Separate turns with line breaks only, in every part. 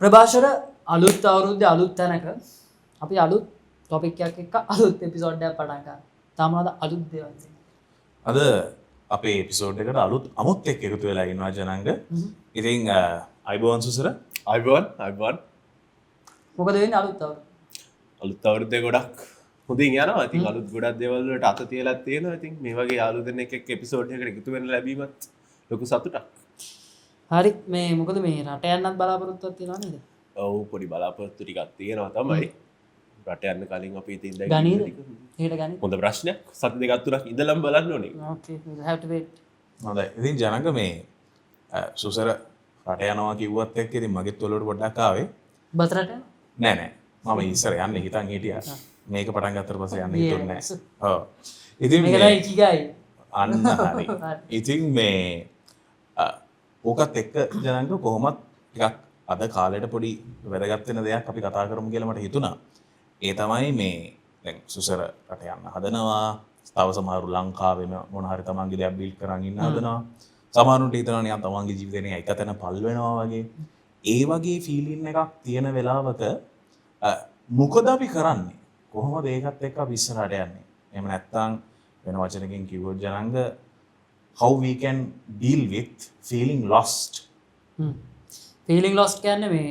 ප්‍රභාෂර අලුත් අවුරුද්දේ අලුත් තැනක අපි අලුත් ටොපික් එකක් එක්ක අලුත් එපිසෝඩ් එකක් පටන් ගන්නවා. තාමද අලුත් දේවල් තියෙනවා.
අද අපේ එපිසෝඩ් එකට අලුත් අමුත් එක්ක එකතු වෙලා ඉන්නවා ජනංග. ඉතින් අයිබෝන් සුසර
අයිබෝන්
මොකද වෙන්නේ අලුත් අවුරුද්ද?
අලුත් අවුරුද්දේ ගොඩක් හොඳින් යනවා. ඉතින් අලුත් ගොඩක් දේවල් වලට අත තියලා තියෙනවා. ඉතින් මේ වගේ යාළුවෝ දෙන්නෙක් එක්ක එපිසෝඩ් එකකට එකතු වෙන්න ලැබීමත් ලොකු සතුටක්.
හරි මේ මොකද මේ රට යන්නත් බලාපොරොත්තුවක් තියෙනවා නේද?
ඔව් පොඩි බලාපොරොත්තු ටිකක් තියෙනවා තමයි. රට යන්න කලින් අපි ඉතින් දැන්
ගනීද? හෙට ගනීද?
හොඳ ප්‍රශ්නයක්. සති දෙකක් තුනක් ඉඳලම බලන්න ඕනේ.
Okay, we'll have to wait.
හොඳයි. ඉතින් ජනංග මේ සුසර රට යනවා කිව්වත් එක්ක ඉතින් මගෙත් ඔලුවට පොඩ්ඩක් ආවේ.
බත් රට යනවා?
නෑ මම ඉස්සර යන්නේ හිතන් හිටියා. මේක පටන් ගත්තට පස්සේ යන්න හිතුන්නේ
Yes.
නෑ. ඔව්. ඉතින්
මේක තමයි ඉකිගයි.
අන්න හරි. ඉතින් මේ ඕකත් එක්ක ජනංග කොහොමත් ටිකක් අද කාලෙට පොඩි වැදගත් වෙන දෙයක් අපි කතා කරමු කියලා මට හිතුණා. ඒ තමයි මේ දැන් සුසර රට යන්න හදනවා. තව සමහරු ලංකාවෙම මොන හරි තමන්ගේ දෙයක් බිල්ඩ් කරන් ඉන්න හදනවා. සමහරුන්ට හිතනවා නිකන් තමන්ගේ ජීවිතේ එක තැන පල් වෙනවා වගේ. ඒ වගේ ෆීලින් එකක් තියෙන වෙලාවක මොකද අපි කරන්නේ? කොහොමද ඒකත් එක්ක අපි ඉස්සරහට යන්නේ? එහෙම නැත්නම් වෙන වචනකින් කිව්වොත් ජනංග how we can deal with feeling lost.
Feeling lost කියන්නේ මේ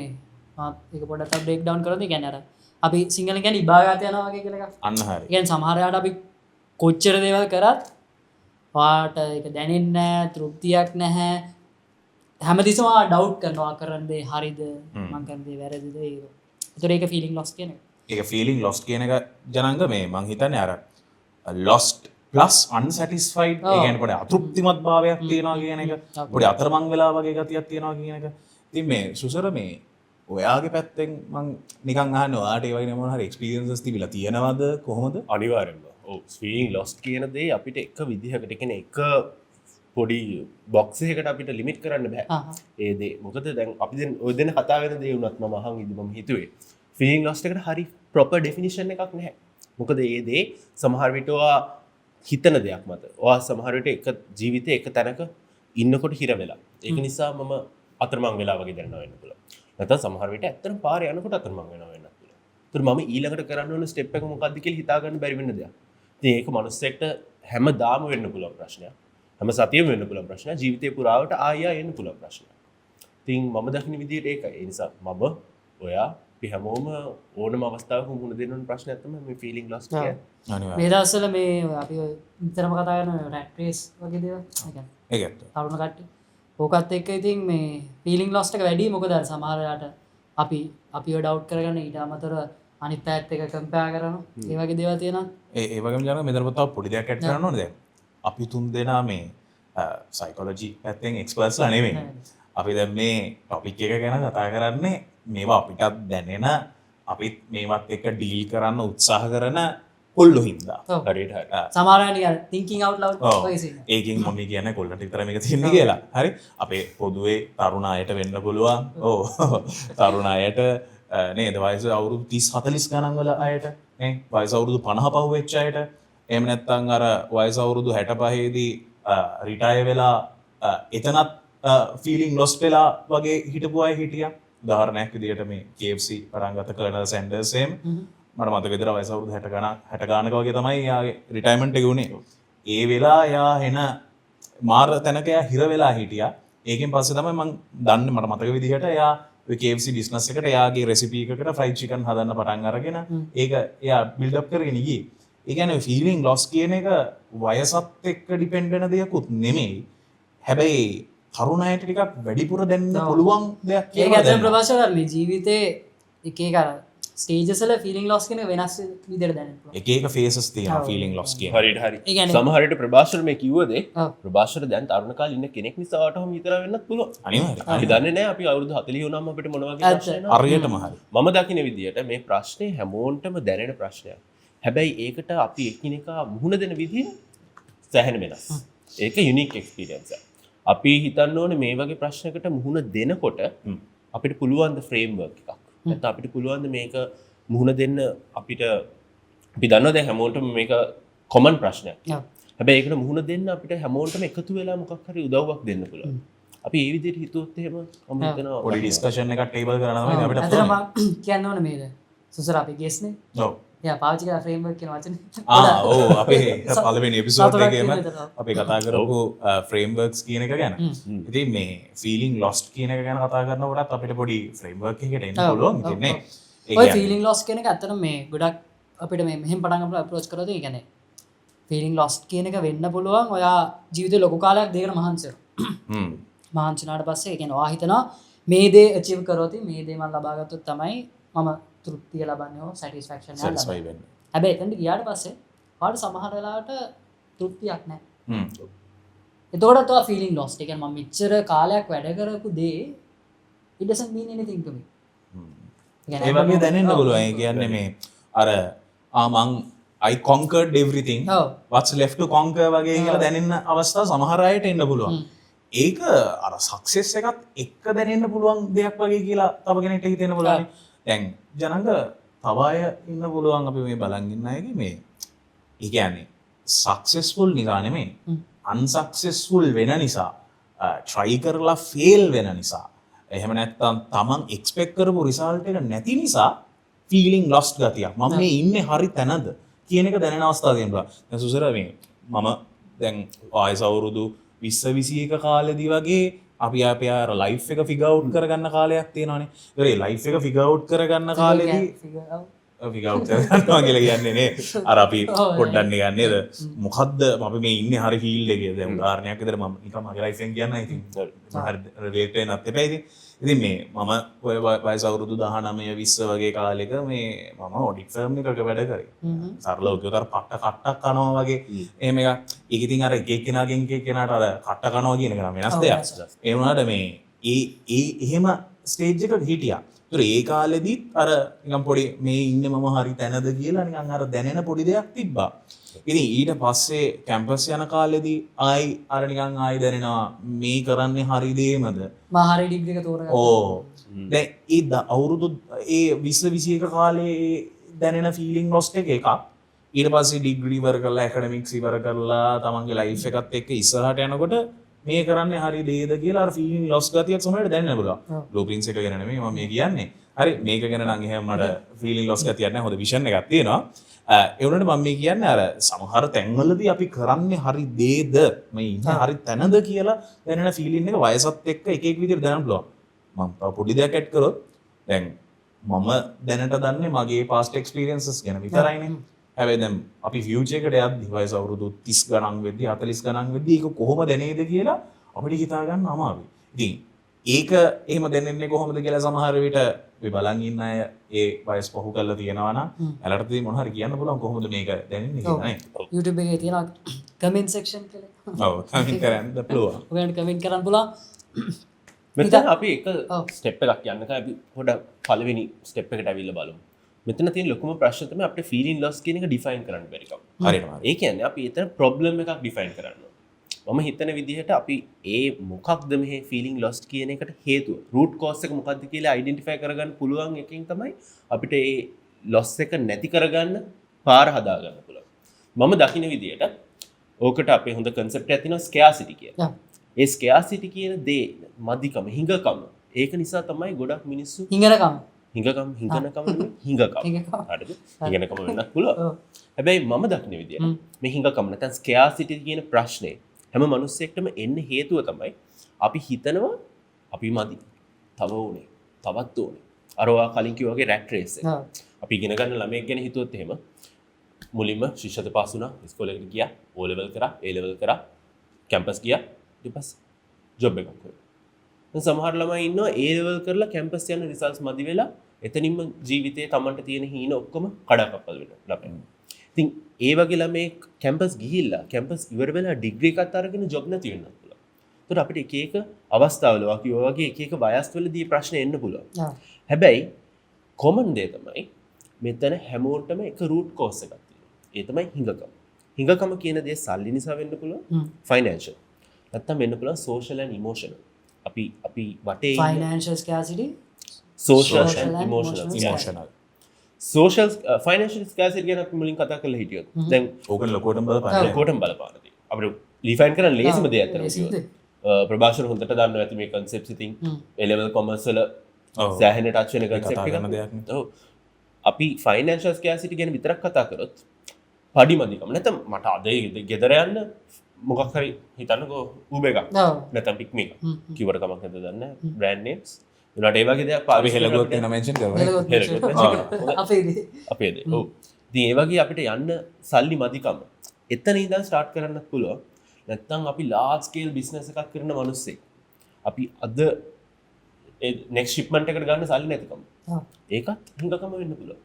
මාත් ඒක පොඩ්ඩක් බ්‍රේක් ඩවුන් කරලා දෙන්න කියන්නේ අර අපි සිංහලෙන් කියන්නේ ඉබාගත යනවා වගේ කියලා එකක්.
අන්න හරි.
ඒ කියන්නේ සමහර වෙලාවට අපි කොච්චර දේවල් කරත් වාට ඒක දැනෙන්නේ නැහැ, තෘප්තියක් නැහැ. හැමතිස්සම ඩවුට් කරනවා කරන දේ හරිද, මම කරන දේ වැරදිද ඒක. ඒතර ඒක ෆීලිං ලොස්ට් කියන එක.
ඒක ෆීලිං ලොස්ට් කියන එක ජනංග මේ මං හිතන්නේ අර lost plus unsatisfied ඒ කියන්නේ පොඩි අතෘප්තිමත් භාවයක් තියෙනවා කියන එක. පොඩි අතරමං වෙලා වගේ ගතියක් තියෙනවා කියන එක. ඉතින් මේ සුසර මේ ඔයාගේ පැත්තෙන් මං නිකන් අහන්නේ ඔයාට ඒ වගේ මොන හරි එක්ස්පීරියන්සස් තිබිලා තියෙනවද කොහොමද?
අනිවාර්යෙන්ම. ඔව් feeling lost කියන දේ අපිට එක විදිහකට කියන්නේ එක පොඩි බොක්ස් එකකට අපිට ලිමිට් කරන්න බෑ. ඒ දේ මොකද දැන් අපි දැන් ඔය දෙන කතා වෙන දේ වුණත් මම අහන් ඉදි මම හිතුවේ feeling lost එකට හරි proper definition එකක් නැහැ. මොකද ඒ දේ සමහර විට ඔයා හිතන දෙයක් මත. ඔයා සමහර විට එක ජීවිතේ එක තැනක ඉන්නකොට හිර වෙලා. ඒක නිසා මම අතරමං වෙලා වගේ දැනනවා වෙන්න පුළුවන්. නැත්නම් සමහර විට ඇත්තටම පාරේ යනකොට අතරමං වෙනවා වෙන්නත් පුළුවන්. ඒතර මම ඊළඟට කරන්න ඕන ස්ටෙප් එක මොකක්ද කියලා හිතා ගන්න බැරි වෙන්න දෙයක්. ඉතින් ඒක මනුස්සයෙක්ට හැමදාම වෙන්න පුළුවන් ප්‍රශ්නයක්. හැම සතියෙම වෙන්න පුළුවන් ප්‍රශ්නයක්. ජීවිතේ පුරාවට ආයෙ එන්න පුළුවන් ප්‍රශ්නයක්. ඉතින් මම දකින්න විදිහට ඒකයි. ඒ නිසා මම ඔයා අපි හැමෝම ඕනම අවස්ථාවක මුහුණ දෙන්න ඕන ප්‍රශ්නයක් තමයි මේ ෆීලිං ලොස්ට් කියන්නේ.
අනිවාර්යයෙන්.
මේ දවස්වල මේ අපි විතරම කතා කරන රැට් රේස් වගේ දේවල්. ඒ කියන්නේ
ඒකත්.
තරුණ කට්ටිය. ඕකත් එක්ක ඉතින් මේ ෆීලිං ලොස්ට් එක වැඩි මොකද අර සමහර වෙලාවට අපිව ඩවුට් කරගන්න ඊට අමතරව අනිත් පැත්ත එක කම්පෙයාර් කරනවා. ඒ වගේ දේවල් තියෙනවා.
ඒ වගේම ජනංග මෙතන තව පොඩි දෙයක් ඇඩ් කරන්න ඕනේ දැන්. අපි තුන් දෙනා මේ සයිකොලොජි පැත්තෙන් එක්ස්පර්ට්ස්ලා නෙමෙයි. අපි දැන් මේ ටොපික් එක ගැන කතා කරන්නේ මේවා අපිටත් දැනෙන අපිත් මේවත් එක්ක ඩීල් කරන්න උත්සාහ කරන කොල්ලෝ හින්දා.
හරියට හරි.
සමහර වෙලාවට නිකන් thinking out loud වගේ සීන්.
ඒකෙන් මොන්නේ කියන්නේ කොල්ලන්ට විතර මේක තියෙන්නේ කියලා. හරි. අපේ පොදුවේ තරුණ අයට වෙන්න පුළුවන්. ඔව්. තරුණ අයට නේද වයස අවුරුදු 30 40 ගණන් වල අයට නේ වයස අවුරුදු 50 පහු වෙච්ච අයට එහෙම නැත්නම් අර වයස අවුරුදු 65 දී රිටයර් වෙලා එතනත් ෆීලිං ලොස්ට් වෙලා වගේ හිටපු අය හිටියා. උදාහරණයක් විදිහට මේ KFC පටන් ගත්ත කර්නල් සැන්ඩර්ස් එහෙම මට මතක විතර වයස අවුරුදු 60 ගානක වගේ තමයි යාගේ රිටයර්මන්ට් එක උනේ. ඒ වෙලාව යා එන මාර තැනක යා හිර වෙලා හිටියා. ඒකෙන් පස්සේ තමයි මම දන්නේ මට මතක විදිහට යා ඔය KFC බිස්නස් එකට එයාගේ රෙසිපි එකකට ෆ්‍රයිඩ් චිකන් හදන්න පටන් අරගෙන ඒක එයා බිල්ඩ් අප් කරගෙන ගියේ. ඒ කියන්නේ ෆීලිං ලොස් කියන එක වයසත් එක්ක ඩිපෙන්ඩ් වෙන දෙයක්ුත් නෙමෙයි. හැබැයි තරුණයට ටිකක් වැඩිපුර දැනන්න පුළුවන් දෙයක්
ඒක
කියලා
ඇත්තටම ප්‍රකාශ කරන්නේ ජීවිතේ එක එක අර ස්ටේජස් වල ෆීලිං ලොස් කියන එක වෙනස් විදිහට දැනෙන්න පුළුවන්.
එක එක ෆේසස් තියෙනවා ෆීලිං ලොස් කියන.
හරියට හරි.
ඒ කියන්නේ
සමහරට ප්‍රභාෂර මේ කිව්ව දේ
ඔව්.
ප්‍රභාෂර දැන් තරුණ කාලේ ඉන්න කෙනෙක් නිසා වටම හිතලා වෙන්නත් පුළුවන්.
අනිවාර්යයෙන්.
අපි දන්නේ නැහැ අපි අවුරුදු 40 වුණාම අපිට මොන වගේ ප්‍රශ්න එනවද?
හරියටම හරි.
මම දකින විදිහට මේ ප්‍රශ්නේ හැමෝන්ටම දැනෙන ප්‍රශ්නයක්. හැබැයි ඒකට අපි එකිනෙකා මුහුණ දෙන විදිහ සැහැණ වෙනස්. ඒක යුනික් එක්ස්පීරියන්ස් එකක්. අපි හිතන්න ඕනේ මේ වගේ ප්‍රශ්නයකට මුහුණ දෙනකොට අපිට පුළුවන් ද ෆ්‍රේම්වර්ක් එකක්. නැත්නම් අපිට පුළුවන් ද මේක මුහුණ දෙන්න අපිට අපි දන්නවා දැන් හැමෝටම මේක කොමන් ප්‍රශ්නයක්.
ඔව්.
හැබැයි ඒකට මුහුණ දෙන්න අපිට හැමෝටම එකතු වෙලා මොකක් හරි උදව්වක් දෙන්න පුළුවන්. අපි ඒ විදිහට හිතුවොත් එහෙම මම හිතනවා
පොඩි ඩිස්කෂන් එකක් ටේබල් කරනවා තමයි අපිට
ඇතර කියන්න ඕන මේද සුසර අපි ගෙස්නේ
ඔව්
යා පාවිච්චි කරන ෆ්‍රේම්වර්ක් කියන වචනේ
ඔව් අපේ පළවෙනි එපිසෝඩ්
සතුටක්
එකේම
තියෙන විතරක්.
අපි කතා කරපු ෆ්‍රේම්වර්ක්ස් කියන එක ගැන. ඉතින් මේ ෆීලිං ලොස්ට් කියන එක ගැන කතා කරනකොටත් අපිට පොඩි ෆ්‍රේම්වර්ක් එකකට එන්න පුළුවන්. ඉතින් නේ
ඔය ෆීලිං ලොස් කියන එක ඇත්තටම මේ ගොඩක් අපිට මේ මෙහෙම පටන් ගන්න අප්‍රෝච් කරලා තියෙන කියන්නේ ෆීලිං ලොස්ට් කියන එක වෙන්න පුළුවන් ඔයා ජීවිතේ ලොකු කාලයක් දෙයකට මහන්සි වෙනවා. මහන්සි වුණාට පස්සේ ඒ කියන්නේ ඔයා හිතනවා මේ දේ අචීව් කරොත් මේ දේ මම ලබා ගත්තොත් තමයි මම තෘප්තිය ලබන්නේ හෝ සැටිස්ෆැක්ෂන් එක
සැටිස්ෆයි
ලබන්නේ.
වෙන්න.
හැබැයි එතනට ගියාට පස්සේ ඔයාලට සමහර වෙලාවට තෘප්තියක් නැහැ. එතකොට ඔයා ෆීලිං ලොස්ට්. ඒ කියන්නේ මම මෙච්චර කාලයක් වැඩ කරපු දේ it doesn't mean anything to me.
ඒ වගේ දැනෙන්න පුළුවන්. ඒ කියන්නේ මේ අර මං I conquered everything
ඔව්.
what's left to conquer වගේ කියලා දැනෙන්න අවස්ථා සමහර අයට එන්න පුළුවන්. ඒක අර සක්සස් එකත් එක්ක දැනෙන්න පුළුවන් දෙයක් වගේ කියලා තව කෙනෙක්ට හිතෙන්න පුළුවන්. දැන් ජනක තව අය ඉන්න පුළුවන් අපි මේ බලන් ඉන්න අයගේ මේ ඒ කියන්නේ සක්සස්ෆුල් නිසා නෙමෙයි අන්සක්සස්ෆුල් වෙන නිසා try කරලා fail වෙන නිසා එහෙම නැත්නම් තමන් expect කරපු result එක නැති නිසා feeling lost ගතියක් මම මේ ඉන්නේ හරි තැනද කියන එක දැනෙන අවස්ථා තියෙනවා. දැන් සුසර මේ මම දැන් ආයස අවුරුදු 20 21 කාලෙදී වගේ අපි අපේ අර ලයිෆ් එක ෆිගර් අවුට් කරගන්න කාලයක් තියෙනවානේ. ඒ ලයිෆ් එක ෆිගර් අවුට් කරගන්න කාලෙදී ෆිගර් අවුට් කරගන්නවා කියලා කියන්නේ නේ. අර අපි පොඩ්ඩක් නිකන් නේද? මොකද්ද අපි මේ ඉන්නේ හරි ෆීල්ඩ් එකේ. දැන් උදාහරණයක් විදිහට මම නිකන් මගේ ලයිෆ් එකෙන් කියන්න ඉතින් හරි රිලේට් වෙන්නත් එපා ඉතින්. ඉතින් මේ මම ඔය වයස අවුරුදු 19 20 වගේ කාලෙක මේ මම ඔඩිට් ෆර්ම් එකක වැඩ කරේ. සරලව කිව්වොත් අර පට්ට කට්ටක් කනවා වගේ එහෙම එකක්. ඒක ඉතින් අර එක එක්කෙනාගෙන් එක එක්කෙනාට අර කට්ට කනවා කියන එක නම් වෙනස් දෙයක්. ඒ වුණාට මේ ඒ එහෙම ස්ටේජ් එකක හිටියා. ඒතර ඒ කාලෙදිත් අර නිකන් පොඩි මේ ඉන්නේ මම හරි තැනද කියලා නිකන් අර දැනෙන පොඩි දෙයක් තිබ්බා. ඉතින් ඊට පස්සේ කැම්පස් යන කාලෙදී ආයි අර නිකන් ආයි දැනෙනවා මේ කරන්නේ හරි දේමද
මම හරි ඩිග්‍රී එක තෝරගත්තා.
ඕ දැන් ඒ අවුරුදු ඒ 20 21 කාලේ දැනෙන ෆීලිං ලොස්ට් එකක් ඊට පස්සේ ඩිග්‍රී ඉවර කරලා ඇකඩමික්ස් ඉවර කරලා තමන්ගේ ලයිෆ් එකත් එක්ක ඉස්සරහට යනකොට මේ කරන්නේ හරි දේද කියලා අර ෆීලිං ලොස් ගතියක් සමහරවිට දැනෙන්න පුළුවන්. බ්ලූප්‍රින්ට්ස් එක ගැන නෙමෙයි මම මේ කියන්නේ. හරි මේක ගැන නම් එහෙම මට ෆීලිං ලොස් ගතියක් නැහැ. හොඳ විෂන් එකක් තියෙනවා. ඒ වුණාට මම මේ කියන්නේ අර සමහර තැන්වලදී අපි කරන්නේ හරි දේද මේ ඉන්නේ හරි තැනද කියලා දැනෙන ෆීලිං එක වයසත් එක්ක එක එක විදිහට දැනන්න පුළුවන්. මම තව පොඩි දෙයක් ඇඩ් කරොත් දැන් මම දැනට දන්නේ මගේ past experiences ගැන විතරයිනේ. හැබැයි දැන් අපි ෆියුචර් එකට යද්දි වයස අවුරුදු 30 ගණන් වෙද්දි 40 ගණන් වෙද්දි ඒක කොහොම දැනේද කියලා අපිට හිතා ගන්න අමාරුයි. ඉතින් ඒක එහෙම දැනෙන්නේ කොහොමද කියලා සමහර විට අපි බලන් ඉන්න අය ඒ වයස් පහු කරලා තියෙනවා නම් එලටදී මොන හරි කියන්න පුළුවන් කොහොමද මේක දැනෙන්නේ කියලා නේ.
YouTube එකේ තියෙන කමෙන්ට් සෙක්ෂන් කියලා.
ඔව් කමෙන්ට් කරන්න පුළුවන්.
ඔයාලට කමෙන්ට් කරන්න පුළුවන්.
මෙතන අපි එක ස්ටෙප් එකක් යන්නකම් අපි පොඩ්ඩක් පළවෙනි ස්ටෙප් එකට ඇවිල්ලා බලමු. මෙතන තියෙන ලොකුම ප්‍රශ්න තමයි අපිට ෆීලිං ලොස් කියන එක ඩිෆයින් කරන්න බැරි කම.
හරියටම.
ඒ කියන්නේ අපි එතන ප්‍රොබ්ලම් එකක් ඩිෆයින් කරන්න ඕන. මම හිතන විදිහට අපි ඒ මොකක්ද මේ ෆීලිං ලොස්ට් කියන එකට හේතුව රූට් කෝස් එක මොකක්ද කියලා අයිඩෙන්ටිෆයි කරගන්න පුළුවන් එකකින් තමයි අපිට ඒ ලොස් එක නැති කරගන්න පාර හදාගන්න පුළුවන්. මම දකින විදිහට ඕකට අපේ හොඳ කන්සෙප්ට් එකක් තියෙනවා ස්කෑසිටි කියලා. ඒ ස්කෑසිටි කියන දේ මදිකම හිඟකම ඒක නිසා තමයි ගොඩක් මිනිස්සු
හිඟනකම
හිඟකම හිඟකම හරිද හිඟනකම වෙන්නත් පුළුවන්. හැබැයි මම දකින විදිහට මේ හිඟකම නැත්නම් ස්කෑසිටි කියන ප්‍රශ්නේ හැම මිනිස්සෙක්ටම එන්න හේතුව තමයි අපි හිතනවා අපි මදි තව ඕනේ තවත් ඕනේ අරවා කලින් කිව්වා වගේ රැට් රේස් එක අපි ඉගෙන ගන්න ළමයෙක් ගැන හිතුවොත් එහෙම මුලින්ම ශිෂ්‍යත පාස් වුණා ඉස්කෝලේකට ගියා O level කරා A level කරා කැම්පස් ගියා ඊට පස්සේ ජොබ් එකක් කරා දැන් සමහර ළමයි ඉන්නවා A level කරලා කැම්පස් යන රිසල්ට්ස් මදි වෙලා එතනින්ම ජීවිතේ Tamanට තියෙන හීන ඔක්කොම කඩාකප්පල් වෙනවා ළමයි ඉතින් ඒ වගේ ළමයි කැම්පස් ගිහිල්ලා කැම්පස් ඉවර වෙලා ඩිග්‍රී එකක් අරගෙන ජොබ් නැති වෙන්නත් පුළුවන්. ඒකට අපිට එක එක අවස්ථාවල වගේ එක එක වයස්වලදී ප්‍රශ්න එන්න පුළුවන්. හැබැයි කොමන් දේ තමයි මෙතන හැමෝටම එක රූට් කෝස් එකක් තියෙනවා. ඒ තමයි හිඟකම. හිඟකම කියන දේ සල්ලි නිසා වෙන්න පුළුවන්. ෆයිනෑන්ෂල්. නැත්තම් වෙන්න පුළුවන් සෝෂල් ඇන්ඩ් ඉමෝෂනල්. අපි වටේ
financial scarcity
social and emotional. Social financial scarcity ගැන අපි මුලින් කතා කරලා හිටියොත් දැන්
ඕක ලොකෝටම බලපාන.
ලොකෝටම බලපාන දේ. අපිට ඩිෆයින් කරන්න ලේසිම දෙයක් අතන කිව්වොත් ප්‍රභාෂණ හොඳට දන්නවා ඇති මේ concepts ඉතින් A-level commerce වල සෑහෙන touch වෙන concept
කතා කරන
එකක්.
දෙයක් නේ.
ඔව්. අපි financial scarcity ගැන විතරක් කතා කරොත් පඩිමදිකම නැත්නම් මට අද ගෙදර යන්න මොකක් හරි හිතන්නකෝ Uber එකක්
ඔව්.
නැත්නම් Pikmi එකක් කිව්වට කමක් නැද්ද දන්නේ brand names උනාට ඒ වගේ දෙයක්
අපි
පාවිච්චි
හෙළගොත් වෙන mention කරමු
අපේදී
අපේද ඔව් ඉතින් ඒ වගේ අපිට යන්න සල්ලි මදිකම එතන ඉඳන් ස්ටාර්ට් කරන්නත් පුළුවන් නැත්නම් අපි large scale business එකක් කරන මිනිස්සෙක් අපි අද next shipment එකට ගන්න සල්ලි නැතිකම ඒකත් හිඟකම වෙන්න පුළුවන්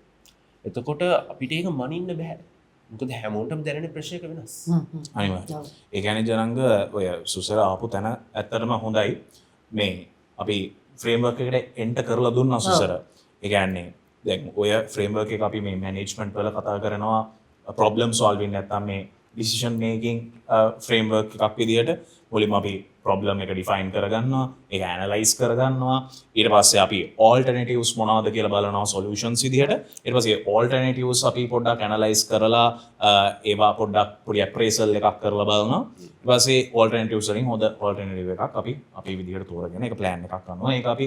එතකොට අපිට ඒක මනින්න බෑ මොකද හැමෝටම දැනෙන ප්‍රෙෂර් එක වෙනස්
අනිවාර්යයෙන් ඒ කියන්නේ ජනංග ඔය සුසර ආපු තැන ඇත්තටම හොඳයි මේ අපි ෆ්‍රේම්වර්ක් එකට එන්ටර් කරලා දුන්නා සුසර ඒ කියන්නේ දැන් ඔය ෆ්‍රේම්වර්ක් එක අපි මේ මැනේජ්මන්ට් වල කතා කරනවා ප්‍රොබ්ලම් සෝල්වින් නැත්නම් මේ ඩිසිෂන් මේකින් ෆ්‍රේම්වර්ක් එකක් විදිහට මුලින්ම අපි ප්‍රොබ්ලම් එක ඩිෆයින් කරගන්නවා ඒක ඇනලයිස් කරගන්නවා ඊට පස්සේ අපි ඔල්ටර්නටිව්ස් මොනවද කියලා බලනවා සොලියුෂන්ස් විදිහට ඊට පස්සේ ඔල්ටර්නටිව්ස් අපි පොඩ්ඩක් ඇනලයිස් කරලා ඒවා පොඩ්ඩක් පොඩි ඇප්‍රේසල් එකක් කරලා බලනවා ඊට පස්සේ ඔල්ටර්නටිව්ස් වලින් හොඳ ඔල්ටර්නටිව් එකක් අපි විදිහට තෝරගෙන ඒක ප්ලෑන් එකක් කරනවා ඒක අපි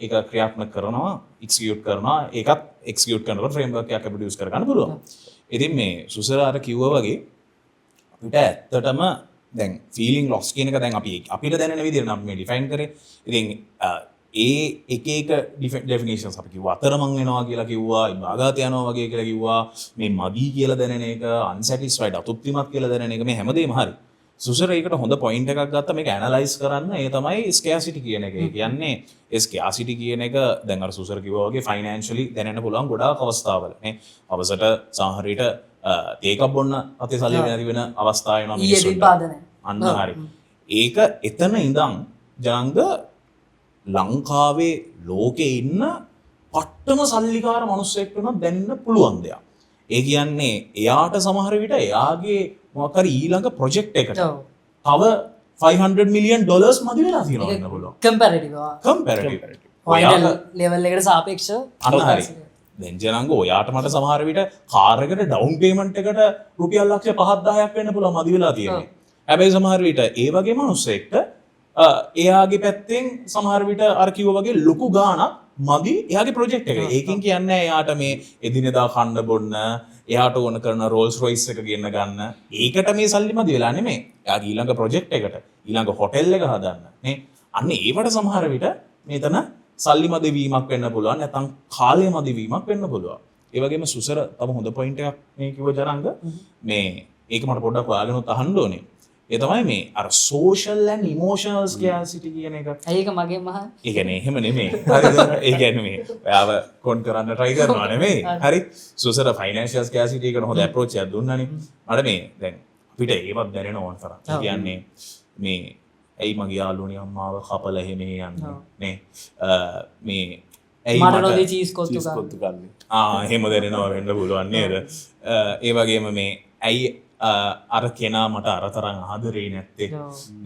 ඒක ක්‍රියාත්මක කරනවා එක්සිකියුට් කරනවා ඒකත් එක්සිකියුට් කරනකොට ෆ්‍රේම්වර්ක් එකක් ප්‍රොඩියුස් කරගන්න පුළුවන් ඉතින් මේ සුසර අර කිව්වා වගේ අපිට ඇත්තටම දැන් ෆීලිං ලොස් කියන එක දැන් අපි අපිට දැනෙන විදිහට නම් මේ ඩිෆයින් කරේ. ඉතින් ඒ එක එක ඩෙෆිනිෂන්ස් අපි කිව්වා අතරමං වෙනවා කියලා කිව්වා, ඉබාගාත යනවා වගේ කියලා කිව්වා, මේ මදි කියලා දැනෙන එක, අන්සැටිස්ෆයිඩ් අතෘප්තිමත් කියලා දැනෙන එක මේ හැමදේම හරි. සුසර ඒකට හොඳ පොයින්ට් එකක් ගත්තා මේක ඇනලයිස් කරන්න. ඒ තමයි ස්කෑසිටි කියන එක. ඒ කියන්නේ ස්කෑසිටි කියන එක දැන් අර සුසර කිව්වා වගේ ෆයිනෑන්ෂලි දැනෙන්න පුළුවන් ගොඩාක් අවස්ථාවල. මේ අවසට සමහරවිට ඒකක් බොන්න අතේ සල්ලි නැති වෙන අවස්ථා වෙනවා මිනිස්සුන්ට. අන්න හරි. ඒක එතන ඉඳන් ජනංග ලංකාවේ ලෝකේ ඉන්න පට්ටම සල්ලිකාර මිනිස්සෙක් වෙනවා දැනන්න පුළුවන් දෙයක්. ඒ කියන්නේ එයාට සමහර විට එයාගේ මොකක් හරි ඊළඟ ප්‍රොජෙක්ට් එකට තව $500 million මදි වෙලා තියෙනවා වෙන්න පුළුවන්. කම්පැරටිව්.
ලෙවල් එකට සාපේක්ෂව
අන්න හරි. දැන් ජනංග ඔයාට මට සමහර විට කාර් එකට ඩවුන් පේමන්ට් එකට රුපියල් ලක්ෂ 5-10ක් වෙන්න පුළුවන් මදි වෙලා තියෙන්නේ. හැබැයි සමහර විට ඒ වගේ මිනිස්සෙක්ට එයාගේ පැත්තෙන් සමහර විට අර කිව්වා වගේ ලොකු ගාණක් මදි එයාගේ ප්‍රොජෙක්ට් එකට. ඒකෙන් කියන්නේ එයාට මේ එදිනෙදා කන්න බොන්න, එයාට ඕන කරන රෝල්ස් රොයිස් එක ගෙන්න ගන්න. ඒකට මේ සල්ලි මදි වෙලා නෙමෙයි. එයාගේ ඊළඟ ප්‍රොජෙක්ට් එකට, ඊළඟ හොටෙල් එක හදන්න. නේ? අන්න ඒවට සමහර විට මෙතන සල්ලි මදි වීමක් වෙන්න පුළුවන්. නැත්නම් කාලය මදි වීමක් වෙන්න පුළුවන්. ඒ වගේම සුසර තම හොඳ පොයින්ට් එකක් මේ කිව්ව ජනංග මේ ඒක මට පොඩ්ඩක් ඔයාගෙනුත් අහන්න ඕනේ. ඒ තමයි මේ අර social and emotional scarcity කියන එක.
ඒක මගේ මහ.
ඒ කියන්නේ එහෙම නෙමෙයි. හරිද? ඒ කියන්නේ මේ ඔයාව කොන් කරන්න try කරනවා නෙමෙයි. හරි. සුසර financial scarcity එකට හොඳ approach එකක් දුන්නානේ. මට මේ දැන් අපිට ඒවත් දැනෙන ඕන තරම්. ඒ කියන්නේ මේ ඇයි මගේ යාළුවනේ අම්මාව කපලා එහෙම යන්නේ නේ. මේ ඇයි
මට නොදී චීස් කොත්තු
ගන්න.
එහෙම දැනෙනවා වෙන්න පුළුවන් නේද? ඒ වගේම මේ ඇයි අර කෙනා මට අර තරම් ආදරේ නැත්තේ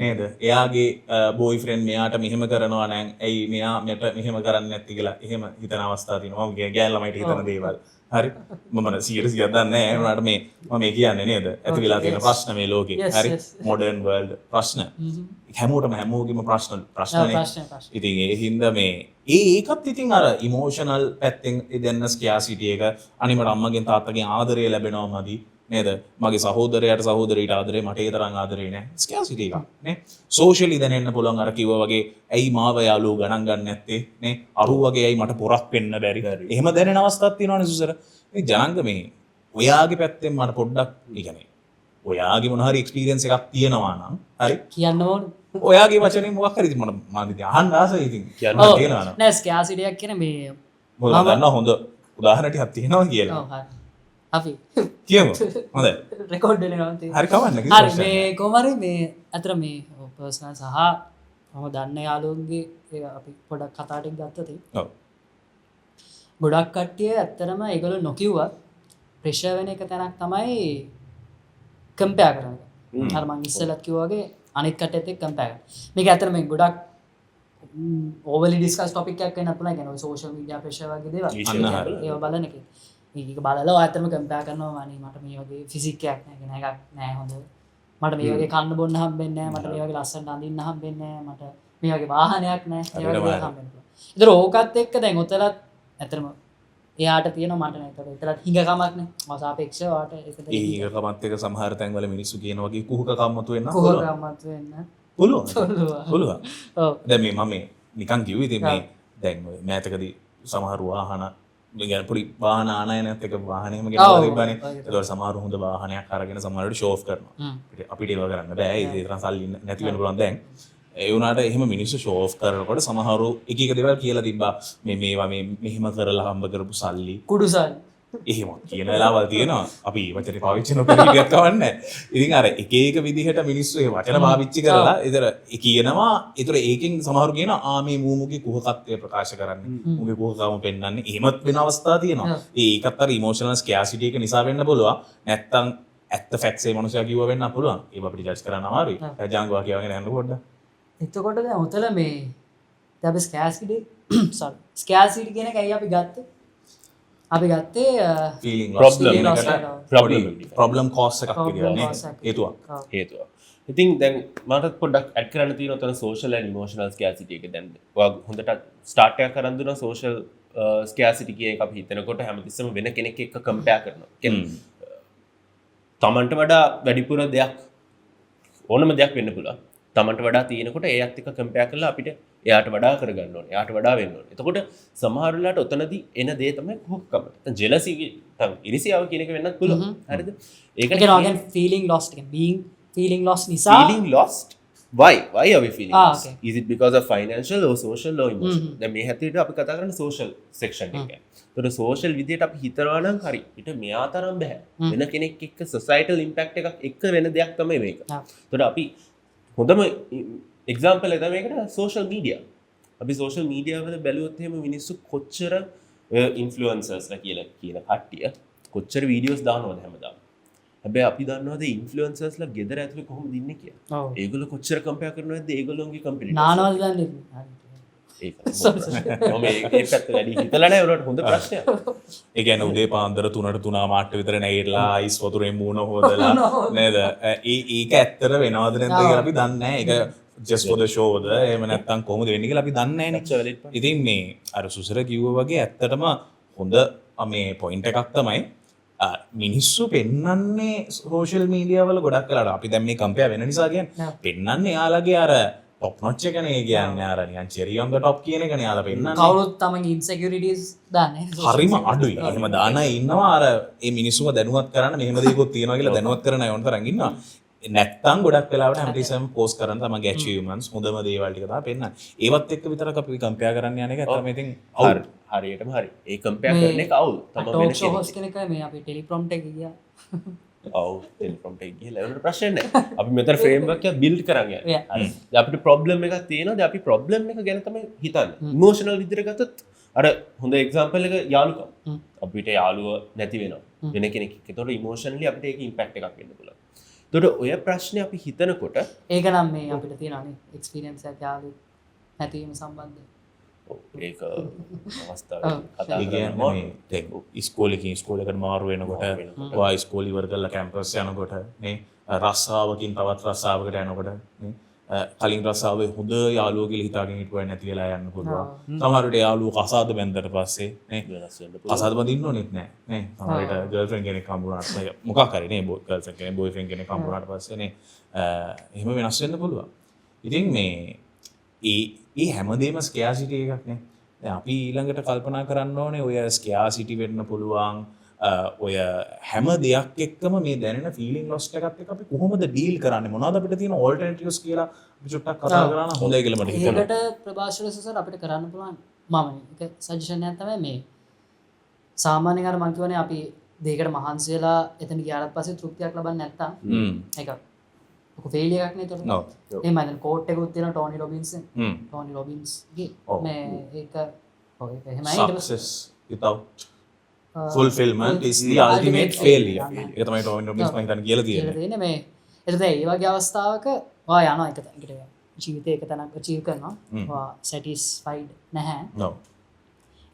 නේද? එයාගේ බොයිෆ්‍රෙන්ඩ් මෙයාට මෙහෙම කරනවා නම් ඇයි මෙයා මට මෙහෙම කරන්නේ නැති කියලා එහෙම හිතන අවස්ථා තියෙනවා. මම ගෑන් ළමයිට හිතන දේවල්. හරි. මම සීරියස් එකක් දන්නේ නැහැ. ඒ වුණාට මේ මම මේ කියන්නේ නේද? ඇති වෙලා තියෙන ප්‍රශ්න මේ ලෝකේ. හරි. මොඩර්න් වර්ල්ඩ් ප්‍රශ්න. හැමෝගෙම ප්‍රශ්නනේ. ඉතින් ඒ හින්දා මේ ඒකත් ඉතින් අර ඉමෝෂනල් පැත්තෙන් දෙන්න ස්කියාසිටි එක අනිමට අම්මගෙන් තාත්තගෙන් ආදරය ලැබෙනවමදි නේද? මගේ සහෝදරයට සහෝදරියට ආදරේ මට ඒ තරම් ආදරේ නැහැ. ස්කියාසිටි එකක් නේ. සෝෂියලි දැනෙන්න පුළුවන් අර කිව්වා වගේ ඇයි මාව යාළුවෝ ගණන් ගන්න නැත්තේ නේ? අරු වගේ ඇයි මට පොරක් වෙන්න බැරි. එහෙම දැනෙන අවස්ථාවක් තියෙනවනේ සුසර. මේ ජනංග මේ ඔයාගේ පැත්තෙන් මට පොඩ්ඩක් ඒ කියන්නේ ඔයාගේ මොන හරි එක්ස්පීරියන්ස් එකක් තියෙනවා නම් හරි
කියන්න ඕන.
ඔයාගේ වචනේ මොකක් හරි මම ඉතින් අහන්න ආසයි ඉතින් කියන්න තියෙනවා නම්.
නෑ ස්කෑසිටි එකක් කියන මේ
මොකද දන්නා හොඳ උදාහරණ ටිකක් තියෙනවා කියලා.
ඔව් හරි. අපි
කියමු. හොඳයි.
රෙකෝඩ් වෙනවා තියෙන්නේ.
හරි කවන්න
හරි මේ කොහමරි මේ අතර මේ පර්සනල් සහ මම දන්න යාළුවන්ගේ ඒක අපි පොඩක් කතා ටික ගත්තා තියෙන්නේ.
ඔව්.
ගොඩක් කට්ටිය ඇත්තටම ඒගොල්ලෝ නොකියුවත් ප්‍රෙෂර් වෙන එක තැනක් තමයි කම්පෙයාර් කරන එක. අර මං ඉස්සෙල්ලත් කිව්වා වගේ අනිත් කට්ටියත් එක්ක කම්පෙයාර් කරන. මේක ඇත්තටම මේ ගොඩක් ඕවර්ලි ඩිස්කස් ටොපික් එකක් වෙන්නත් පුළුවන්. කියන්නේ ඔය සෝෂල් මීඩියා ප්‍රෙෂර් වගේ දේවල්. ඒව බලන එක. මේක බලලා ඔයාලටම කම්පෙයාර් කරනවා අනේ මට මේ වගේ ෆිසික්ස් එකක් නැහැ කෙන එකක් නැහැ හොඳ මට මේ වගේ කන්න බොන්න හම්බෙන්නේ නැහැ, මට මේ වගේ ලස්සනට අඳින්න හම්බෙන්නේ නැහැ, මට මේ වගේ වාහනයක් නැහැ, ඒ වගේ දේවල් හම්බෙන්නේ. ඒතර ඕකත් එක්ක දැන් ඔතලත් ඇත්තටම එයාට තියෙනවා මට නෑ. ඒතර එතලත් හිඟකමක් නේ. මාසාපේක්ෂව වාට ඒකද
ඒ හිඟකමත් එක සමහර තැන්වල මිනිස්සු කියන වගේ කුහකකම්මතු වෙන්න
කුහකමත් වෙන්න
පුළුවන්. පුළුවන්.
ඔව්.
දැන් මේ මම නිකන් කිව්වේ ඉතින් මේ දැන් ඔය මෑතකදී සමහර වාහන يعني පොඩි වාහන ආනයනත් එක වාහනයම ගෙනලා තිබ්බනේ. ඒතකොට සමහර හොඳ වාහනයක් අරගෙන සමහරවිට ෂෝ ඔෆ් කරනවා. අපිට ඒව කරන්න බෑ. ඒ තරම් සල්ලි නැති වෙන්න පුළුවන් දැන්. ඒ වුණාට එහෙම මිනිස්සු ෂෝ ඔෆ් කරනකොට සමහරු එක එක දේවල් කියලා තිබ්බා. මේ මේවා මේ මෙහෙම කරලා හම්බ කරපු සල්ලි
කුඩුසල්
එහෙම කියන වෙලාවල් තියෙනවා. අපි වචනේ පාවිච්චි නොකර හිටියත් කවන්නේ. ඉතින් අර එක එක විදිහට මිනිස්සු ඒ වචන පාවිච්චි කරලා ඒතර කියනවා. ඒතර ඒකෙන් සමහරු කියනවා මේ මූමුගේ කුහකත්වය ප්‍රකාශ කරන්නේ. මුගේ කුහකම පෙන්වන්නේ. එහෙමත් වෙන අවස්ථා තියෙනවා. ඒකත් අර ඉමෝෂනල් ස්කෑසිටි එක නිසා වෙන්න පුළුවන්. නැත්තම් ඇත්ත ෆැක්ට්ස් ඒ මනුස්සයා කිව්ව වෙන්න පුළුවන්. ඒක අපිට ජජ් කරන්න අමාරුයි. ජාංගවා කියවගෙන යන්න පොඩ්ඩක්.
එතකොට දැන් ඔතල මේ දැන් අපි ස්කෑසිටි කියන එක ඇයි අපි ගත්තේ? අපි ගත්තේ
ෆීලිං ප්‍රොබ්ලම් කෝස් එකක් විදිහට
හේතුව. ඉතින් දැන් මටත් පොඩ්ඩක් ඇඩ් කරන්න තියෙනවා උතන සෝෂල් ඇන්ඩ් ඉමෝෂනල් ස්කෑසිටි එක. දැන් ඔයා හොඳට ස්ටාර්ට් එකක් කරන් දුන්නා සෝෂල් ස්කෑසිටි කියන එක අපි හිතනකොට හැමතිස්සෙම වෙන කෙනෙක් එක්ක කම්පෙයාර් කරනවා. කියන්නේ තමන්ට වඩා වැඩිපුර දෙයක් ඕනම දෙයක් වෙන්න පුළුවන්. තමන්ට වඩා තියෙනකොට ඒත් එක්ක කම්පෙයාර් කරලා අපිට එයාට වඩා කරගන්න ඕනේ. එයාට වඩා වෙන්න ඕනේ. එතකොට සමහර වෙලාවට ඔතනදී එන දේ තමයි කුහකකම. දැන් ජෙලසි ඉරිසියාව කියන එක වෙන්නත් පුළුවන්. හරිද? ඒක
කියන්නේ feeling lost එක. being feeling lost නිසා
feeling lost why are we feeling lost? Is it because of financial or social or emotional? දැන් මේ හැටියට අපි කතා කරන්නේ social section එක ගැන. ඒතකොට social විදියට අපි හිතනවා නම් හරි. ඊට මෙයා තරම් බෑ. වෙන කෙනෙක් එක්ක societal impact එකක් එක්ක වෙන දෙයක් තමයි මේක. ඒතකොට අපි හොඳම එක්සාම්පල් එක තමයි මේකට සෝෂල් මීඩියා. අපි සෝෂල් මීඩියා වල බැලුවොත් එහෙම මිනිස්සු කොච්චර ඉන්ෆ්ලුවෙන්සර්ස්ලා කියලා කියන කට්ටිය කොච්චර වීඩියෝස් දානවද හැමදාම. හැබැයි අපි දන්නවද ඉන්ෆ්ලුවෙන්සර්ස්ලා ගෙදර ඇතුලේ කොහොමද ඉන්නේ කියලා. ඒගොල්ලෝ කොච්චර කම්පෙයාර් කරනවද ඒගොල්ලෝගේ කම්පිටිටර්ස්.
නානවද දන්නේ.
ඒක මම ඒ පැත්ත වැඩි හිතලා නැහැ උනට හොඳ ප්‍රශ්නයක්.
ඒ කියන්නේ උදේ පාන්දර 3ට 3:00 විතර නැගිටලා අයිස් වතුරෙන් මූණ හොදලා නේද? ඒක ඇත්තට වෙනවද නැද්ද කියලා අපි දන්නේ නැහැ. ඒක just for the show ද එහෙම නැත්නම් කොහොමද වෙන්නේ කියලා අපි දන්නේ නැහැ නේ. ඉතින් මේ අර සුසර කිව්වා වගේ ඇත්තටම හොඳ මේ පොයින්ට් එකක් තමයි මිනිස්සු පෙන්වන්නේ සෝෂල් මීඩියා වල ගොඩක් වෙලාට අපි දැන් මේ කම්පෙයාර් වෙන නිසා කියන්නේ පෙන්වන්නේ යාළගේ අර ටොප් නොච් එකනේ කියන්නේ අර නිකන් චෙරි ඔන් ද ටොප් කියන එකනේ යාලා පෙන්වන්නේ.
කවුරුත් තමන්ගේ ඉන්සෙකියුරිටිස් දාන්නේ.
හරිම අඩුයි. එහෙම දාන අය ඉන්නවා අර මේ මිනිස්සුම දැනුවත් කරන්න මෙහෙම දේකුත් තියෙනවා කියලා දැනුවත් කරන අය වොන්තරන් ඉන්නවා. නැත්තම් ගොඩක් වෙලාවට හැමතිස්සෙම පෝස්ට් කරන තමන්ගේ achievements හොඳම දේවල් ටික තමයි පෙන්නන්නේ. ඒවත් එක්ක විතරක් අපි කම්පෙයාර් කරන්න යන එක තමයි ඉතින් අවුල්.
හරියටම හරි. ඒ කම්පෙයාර් කරන එක අවුල්.
තමයි වෙන කෙනෙක්. හොස් කෙනෙක් මේ අපි ටෙලිප්‍රොම්ප්ට් එක ගියා.
ඔව් ටෙලිප්‍රොම්ප්ට් එක ගිහලා ඒකට ප්‍රශ්න නැහැ. අපි මෙතන ෆ්‍රේම්වර්ක් එක බිල්ඩ් කරන් යන්නේ. හරි. දැන් අපිට ප්‍රොබ්ලම් එකක් තියෙනවා. දැන් අපි ප්‍රොබ්ලම් එක ගැන තමයි හිතන්නේ. ඉමෝෂනල් විදිහට ගත්තොත් අර හොඳ එක්සාම්පල් එක යාළුකම්. අපිට යාළුව නැති වෙනවා. වෙන කෙනෙක් එක්ක. ඒතකොට ඉමෝෂනලි අපිට ඒක ඉම්පැක්ට් එකක් වෙන්න පුළුවන්. තොට ඔය ප්‍රශ්නය අපි හිතනකොට
ඒක නම් මේ අපිට තියෙනනේ එක්ස්පීරියන්ස් එකක් යාළුවෝ නැතිවීම සම්බන්ධයෙන්.
ඒක අවස්ථාව
ඉස්කෝලකින් ඉස්කෝලකට මාරු වෙනකොට ඔයා ඉස්කෝලේ ඉවර කරලා කැම්පස් යනකොට නේ රස්සාවකින් තවත් රස්සාවකට යනකොට නේ කලින් රස්සාවේ හොඳ යාළුවෝ කියලා හිතාගෙන හිටුවා නැති වෙලා යන්න පුළුවන්. සමහර විට යාළුවෝ කසාද බැන්දට පස්සේ නේ කසාද බඳින්න ඕනෙත් නැහැ නේ. සමහර විට ගර්ල්ෆ්‍රෙන්ඩ් කෙනෙක් හම්බුනාට මොකක් හරි නේ ගර්ල්ෆ්‍රෙන්ඩ් කෙනෙක් බොයිෆ්‍රෙන්ඩ් කෙනෙක් හම්බුනාට පස්සේ නේ එහෙම වෙනස් වෙන්න පුළුවන්. ඉතින් මේ ඒ හැමදේම ස්කෑසිටි එකක් නේ. දැන් අපි ඊළඟට කල්පනා කරන්න ඕනේ ඔය ස්කෑසිටි වෙන්න පුළුවන් ඔය හැම දෙයක් එක්කම මේ දැනෙන ෆීලිං ලොස්ට් එකත් එක්ක අපි කොහොමද ඩීල් කරන්නේ මොනවද අපිට තියෙන ඕල්ටර්නටිව්ස් කියලා අපි චුට්ටක් කතා කරා නම් හොඳයි කියලා මට හිතෙනවා.
ඒකට ප්‍රභාෂර සර් අපිට කරන්න පුළුවන් මම එක සජෙෂන් එකක් තමයි මේ සාමාන්‍යයෙන් අර මම කියවනේ අපි දෙයකට මහන්සි වෙලා එතන ගියාට පස්සේ තෘප්තියක් ලබන්නේ නැත්තම් ඒක ෆේලියර් එකක් නේ ඒක. එහෙම දැන් කෝට් එකකුත් තියෙනවා ටෝනි රොබින්සන්. ටෝනි රොබින්ස්ගේ මේ ඒක ඔය එහෙමයි
success without fulfillment is the ultimate failure. ඒක තමයි ටෝනි රොබින්ස් මම හිතන්නේ කියලා තියෙන්නේ.
මේ එතකොට ඒ වගේ අවස්ථාවක ඔයා යනවා එක තැනකට ජීවිතේ එක තැනක් achieve කරනවා. ඔයා satisfied නැහැ.
no.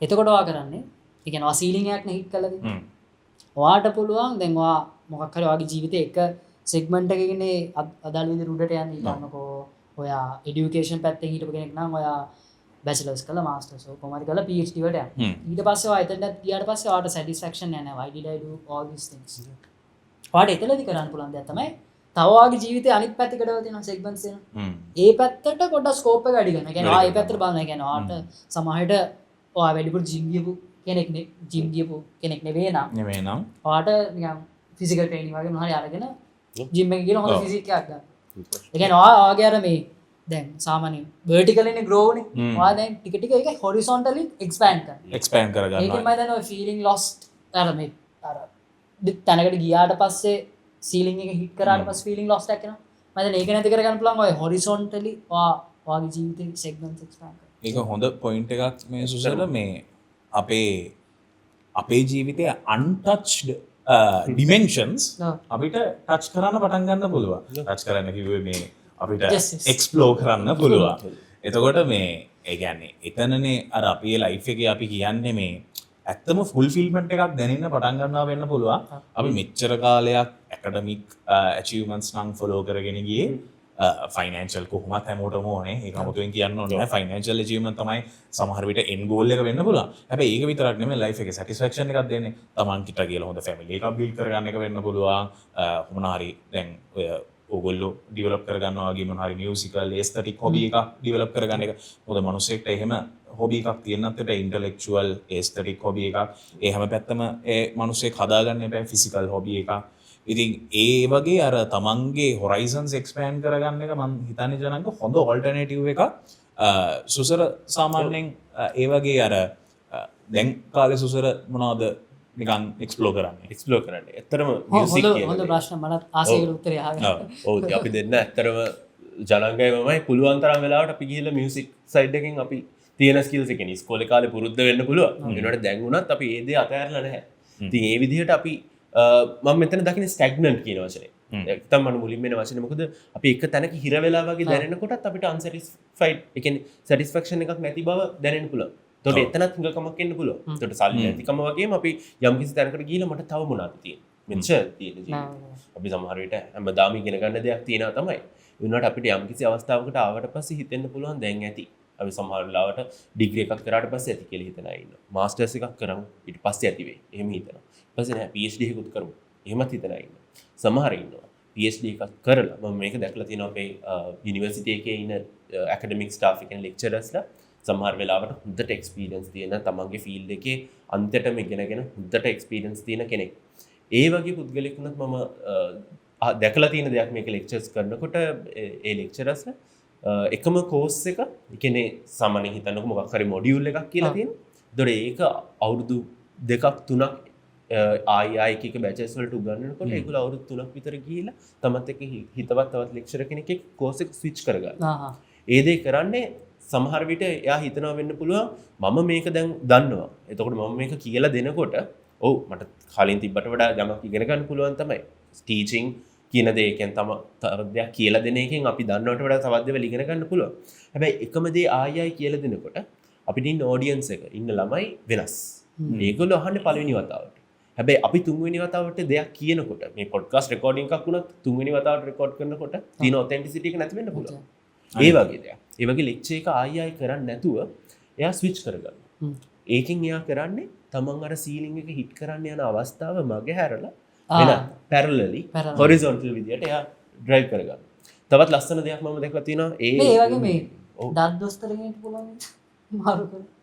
එතකොට ඔයා කරන්නේ ඒ කියන්නේ ඔයා සීලින් එකක් නේ හිට් කළාද? ඔයාට පුළුවන් දැන් ඔයා මොකක් හරි ඔයාගේ ජීවිතේ එක සෙග්මන්ට් එකකනේ අදාළ විදිහට උඩට යන්නේ ඊළඟකෝ ඔයා එඩියුකේෂන් පැත්තෙන් හිටපු කෙනෙක් නම් ඔයා බැචලර්ස් කළා මාස්ටර්ස් කොහොමද කළා PhD වලට යන්න. ඊට පස්සේ ඔයා එතනට ගියාට පස්සේ ඔයාට සැටිස්ෆැක්ෂන් නැහැ. why did I do all these things? ඔයාට එතනදී කරන්න පුළුවන් දෙයක් තමයි තව ඔයාගේ ජීවිතේ අනිත් පැත්තකට තියෙන සෙග්මන්ට්ස් තියෙනවා. ඒ පැත්තට පොඩ්ඩක් ස්කෝප් එක වැඩි කරනවා. ඒ කියන්නේ ඔයා ඒ පැත්තට බලනවා. ඒ කියන්නේ ඔයාට සමහරට ඔයා වැඩිපුර ජිම් ගියපු කෙනෙක් නෙවෙයි නම් ඔයාට නිකන් ෆිසිකල් ට්‍රේනින් වගේ මොනවා හරි අරගෙන ජිම් එකේ ගිහලා හොඳ ෆිසික් එකක් ගන්න. ඒ කියන්නේ ඔයාගේ අර මේ දැන් සාමාන්‍යයෙන් vertically grow නේ. ඔයා දැන් ටික ටික ඒක horizontally expand කරනවා. ඒකෙන් මම දැන් ඔය feeling lost අර මේ අර තැනකට ගියාට පස්සේ ceiling එක hit කරාට පස්සේ feeling lost එකක් එනවා. මම දැන් ඒක නැති කරගන්න පුළුවන් ඔය horizontally ඔයාගේ ජීවිතේ segments expand කරනවා.
ඒක හොඳ point එකක් මේ සුසල මේ අපේ ජීවිතයේ untouched dimensions අපිට touch කරන්න පටන් ගන්න පුළුවන්. touch කරන්න කිව්වේ මේ අපිට එක්ස්ප්ලෝර් කරන්න පුළුවන්. එතකොට මේ ඒ කියන්නේ එතනනේ අර අපේ ලයිෆ් එකේ අපි කියන්නේ මේ ඇත්තම ෆුල්ෆිල්මන්ට් එකක් දැනෙන්න පටන් ගන්නවා වෙන්න පුළුවන්. අපි මෙච්චර කාලයක් ඇකඩමික් අචීව්මන්ට්ස් නම් ෆලෝ කරගෙන ගියේ ෆයිනෑන්ෂල් කොහොමත් හැමෝටම ඕනේ. ඒක 아무තෙන් කියන්න ඕනේ නැහැ. ෆයිනෑන්ෂල් අචීව්මන්ට් තමයි සමහර විට එන්ඩ් ගෝල් එක වෙන්න පුළුවන්. හැබැයි ඒක විතරක් නෙමෙයි ලයිෆ් එකේ සැටිස්ෆැක්ෂන් එකක් දෙන්නේ. Taman කිට කියලා හොඳ ෆැමිලි එකක් බිල්ඩ් කරගන්න එක වෙන්න පුළුවන්. මොනවා හරි දැන් ඔය ඕගොල්ලෝ ඩිවලොප් කරගන්නවා වගේ මොනවා හරි මියුසිකල් ඒස්තටික් හොබි එකක් ඩිවලොප් කරගන්න එක. මොකද මිනිස්සෙක්ට එහෙම හොබි එකක් තියෙනත් ඒට ඉන්ටෙලෙක්චුවල් ඒස්තටික් හොබි එකක්. ඒ හැම පැත්තම ඒ මිනිස්සෙක් හදාගන්න එපා ෆිසිකල් හොබි එකක්. ඉතින් ඒ වගේ අර තමන්ගේ හොරයිසන්ස් එක්ස්පෑන්ඩ් කරගන්න එක මම හිතන්නේ ජනක හොඳ ඔල්ටර්නේටිව් එකක්. සුසර සාමාන්‍යයෙන් ඒ වගේ අර දැන් කාලේ සුසර මොනවද නිකන් එක්ස්ප්ලෝර් කරන්නේ. ඇත්තටම මියුසික්
හොඳ ප්‍රශ්න මට ආසෙකට උත්තරය අහගන්න.
ඔව් අපි දෙන්න ඇත්තටම ජනංගය මමයි පුළුවන් තරම් වෙලාවට අපි ගිහිල්ලා මියුසික් සයිඩ් එකෙන් අපි තියෙන ස්කිල්ස් එකෙන් ඉස්කෝලේ කාලේ පුරුද්ද වෙන්න පුළුවන්. ඒනට දැන් වුණත් අපි ඒ දේ අතහැරලා නැහැ. ඉතින් ඒ විදිහට අපි මම මෙතන දකින්නේ ස්ටැග්නන්ට් කියන වචනේ. නැත්තම් මම මුලින්ම එන වචනේ මොකද අපි එක තැනක හිර වෙලා වගේ දැනෙනකොටත් අපිට අන්සැටිස්ෆයිඩ් ඒ කියන්නේ සැටිස්ෆැක්ෂන් එකක් නැති බව දැනෙන්න පුළුවන්. එතකොට එතනත් හුඟකමක් එන්න පුළුවන්. එතකොට සල්ලි නැතිකම වගේම අපි යම් කිසි තැනකට ගිහිල්ලා මට තව මොනවද තියෙන්නේ? මෙච්චර තියෙන ජීවිතේ. අපි සමහර විට හැමදාම ඉගෙන ගන්න දෙයක් තියෙනවා තමයි. ඒ වුණාට අපිට යම් කිසි අවස්ථාවකට ආවට පස්සේ හිතෙන්න පුළුවන් දැන් ඇති. අපි සමහර වෙලාවට ඩිග්‍රී එකක් කරාට පස්සේ ඇති කියලා හිතන අය ඉන්නවා. මාස්ටර්ස් එකක් කරමු ඊට පස්සේ ඇති වෙයි. එහෙම හිතනවා. ඊපස්සේ නෑ PhD එකකුත් කරමු. එහෙමත් හිතන අය ඉන්නවා. සමහර ඉන්නවා PhD එකක් කරලා මම මේක දැකලා තියෙනවා අපේ යුනිවර්සිටි එකේ ඉන්න ඇකඩමික් ස්ටාෆ් එකේ ලෙක්චරර්ස්ලා සමහර වෙලාවට හොඳට එක්ස්පීරියන්ස් තියෙන තමන්ගේ ෆීල්ඩ් එකේ අන්තිමටම ඉගෙනගෙන හොඳට එක්ස්පීරියන්ස් තියෙන කෙනෙක්. ඒ වගේ පුද්ගලෙක් වුණත් මම දැකලා තියෙන දෙයක් මේක ලෙක්චර්ස් කරනකොට ඒ ලෙක්චරර්ස්ලා එකම කෝස් එක කියන්නේ සාමාන්‍යයෙන් හිතන්නකො මොකක් හරි මොඩියුල් එකක් කියලා තියෙනවා. ඒතකොට ඒක අවුරුදු 2ක් 3ක් ආයි එක බැචස් වලට උගන්වනකොට ඒගොල්ලෝ අවුරුදු 3ක් විතර ගිහිල්ලා තමත් එක්ක හිතවත් තවත් ලෙක්චරර් කෙනෙක් එක්ක කෝස් එක ස්විච් කරගන්නවා. ඒ දේ කරන්නේ සමහර විට එයා හිතනවා වෙන්න පුළුවන් මම මේක දැන් දන්නවා. එතකොට මම මේක කියලා දෙනකොට ඔව් මට කලින් තිබ්බට වඩා යමක් ඉගෙන ගන්න පුළුවන් තමයි. ටීචින් කියන දේ කියන්නේ තව දෙයක් කියලා දෙන එකෙන් අපි දන්නවට වඩා තවත් දේවල් ඉගෙන ගන්න පුළුවන්. හැබැයි එකම දේ ආයි කියලා දෙනකොට අපිට ඉන්න ඔඩියන්ස් එක ඉන්න ළමයි වෙනස්. ඒගොල්ලෝ අහන්නේ පළවෙනි වතාවට. හැබැයි අපි තුන්වෙනි වතාවට දෙයක් කියනකොට මේ පොඩ්කාස්ට් රෙකෝඩින් එකක් වුණත් තුන්වෙනි වතාවට රෙකෝඩ් කරනකොට තියෙන ඔතෙන්ටිසිටි එක නැති වෙන්න පුළුවන්. ඒ වගේ දෙයක්. ඒ වගේ ලෙක්චර් එක ආයි කරන්නේ නැතුව එයා ස්විච් කරගන්නවා. ඒකෙන් එයා කරන්නේ තමන් අර සීලින් එක හිට් කරන්න යන අවස්ථාව මගේ හැරලා වෙන පැරලලි හොරිසොන්ටල් විදියට එයා ඩ්‍රයිව් කරගන්නවා. තවත් ලස්සන දෙයක් මම දැකලා තියෙනවා
ඒ වගේ මේ දත් දොස්තර කෙනෙක් පුළුවන් මාරු කරලා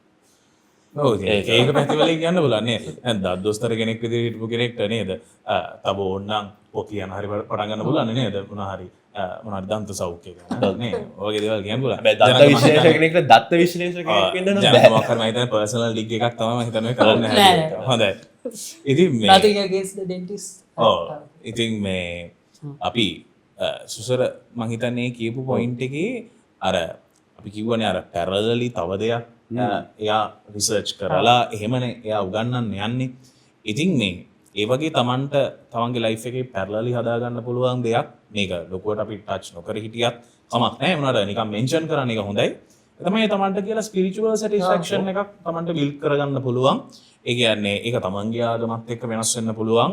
ඒක පැතිවලින් කියන්න පුළුවන් නේද? දත් දොස්තර කෙනෙක් විදිහට හිටපු කෙනෙක්ට නේද? තව ඕනනම් ඔය කියන හරි පටන් ගන්න පුළුවන් නේද? මොනවා හරි මොනවාරි දන්ත සෞඛ්‍ය ගැන නේද? ඔයගේ දේවල් කියන්න පුළුවන්.
හැබැයි දන්ත විශ්ලේෂක කෙනෙක්ට දත්ත විශ්ලේෂක කෙනෙක් වෙන්න නම් බෑ.
මොකක් හරි මම හිතන්නේ පර්සනල් ලිග් එකක් තමයි මම හිතන්නේ කරන්න හැදුවා. හොඳයි. ඉතින් මේ
nothing against the dentist.
ඉතින් මේ අපි සුසර මං හිතන්නේ කියපු පොයින්ට් එකේ අර අපි කිව්වනේ අර පැරලලි තව දෙයක් එයා රිසර්ච් කරලා එහෙමනේ එයා උගන්නන්න යන්නේ. ඉතින් මේ ඒ වගේ Tamanට තමන්ගේ ලයිෆ් එකේ පැරලලි හදාගන්න පුළුවන් දෙයක් මේක ලොකුවට අපි ටච් නොකර හිටියත් කමක් නැහැ. මොනවාට නිකන් මෙන්ෂන් කරන්න එක හොඳයි. ඒ තමයි Tamanට කියලා ස්පිරිචුවල් සැටිස්ෆැක්ෂන් එකක් Tamanට බිල්ඩ් කරගන්න පුළුවන්. ඒ කියන්නේ ඒක තමන්ගේ ආගමත් එක්ක වෙනස් වෙන්න පුළුවන්.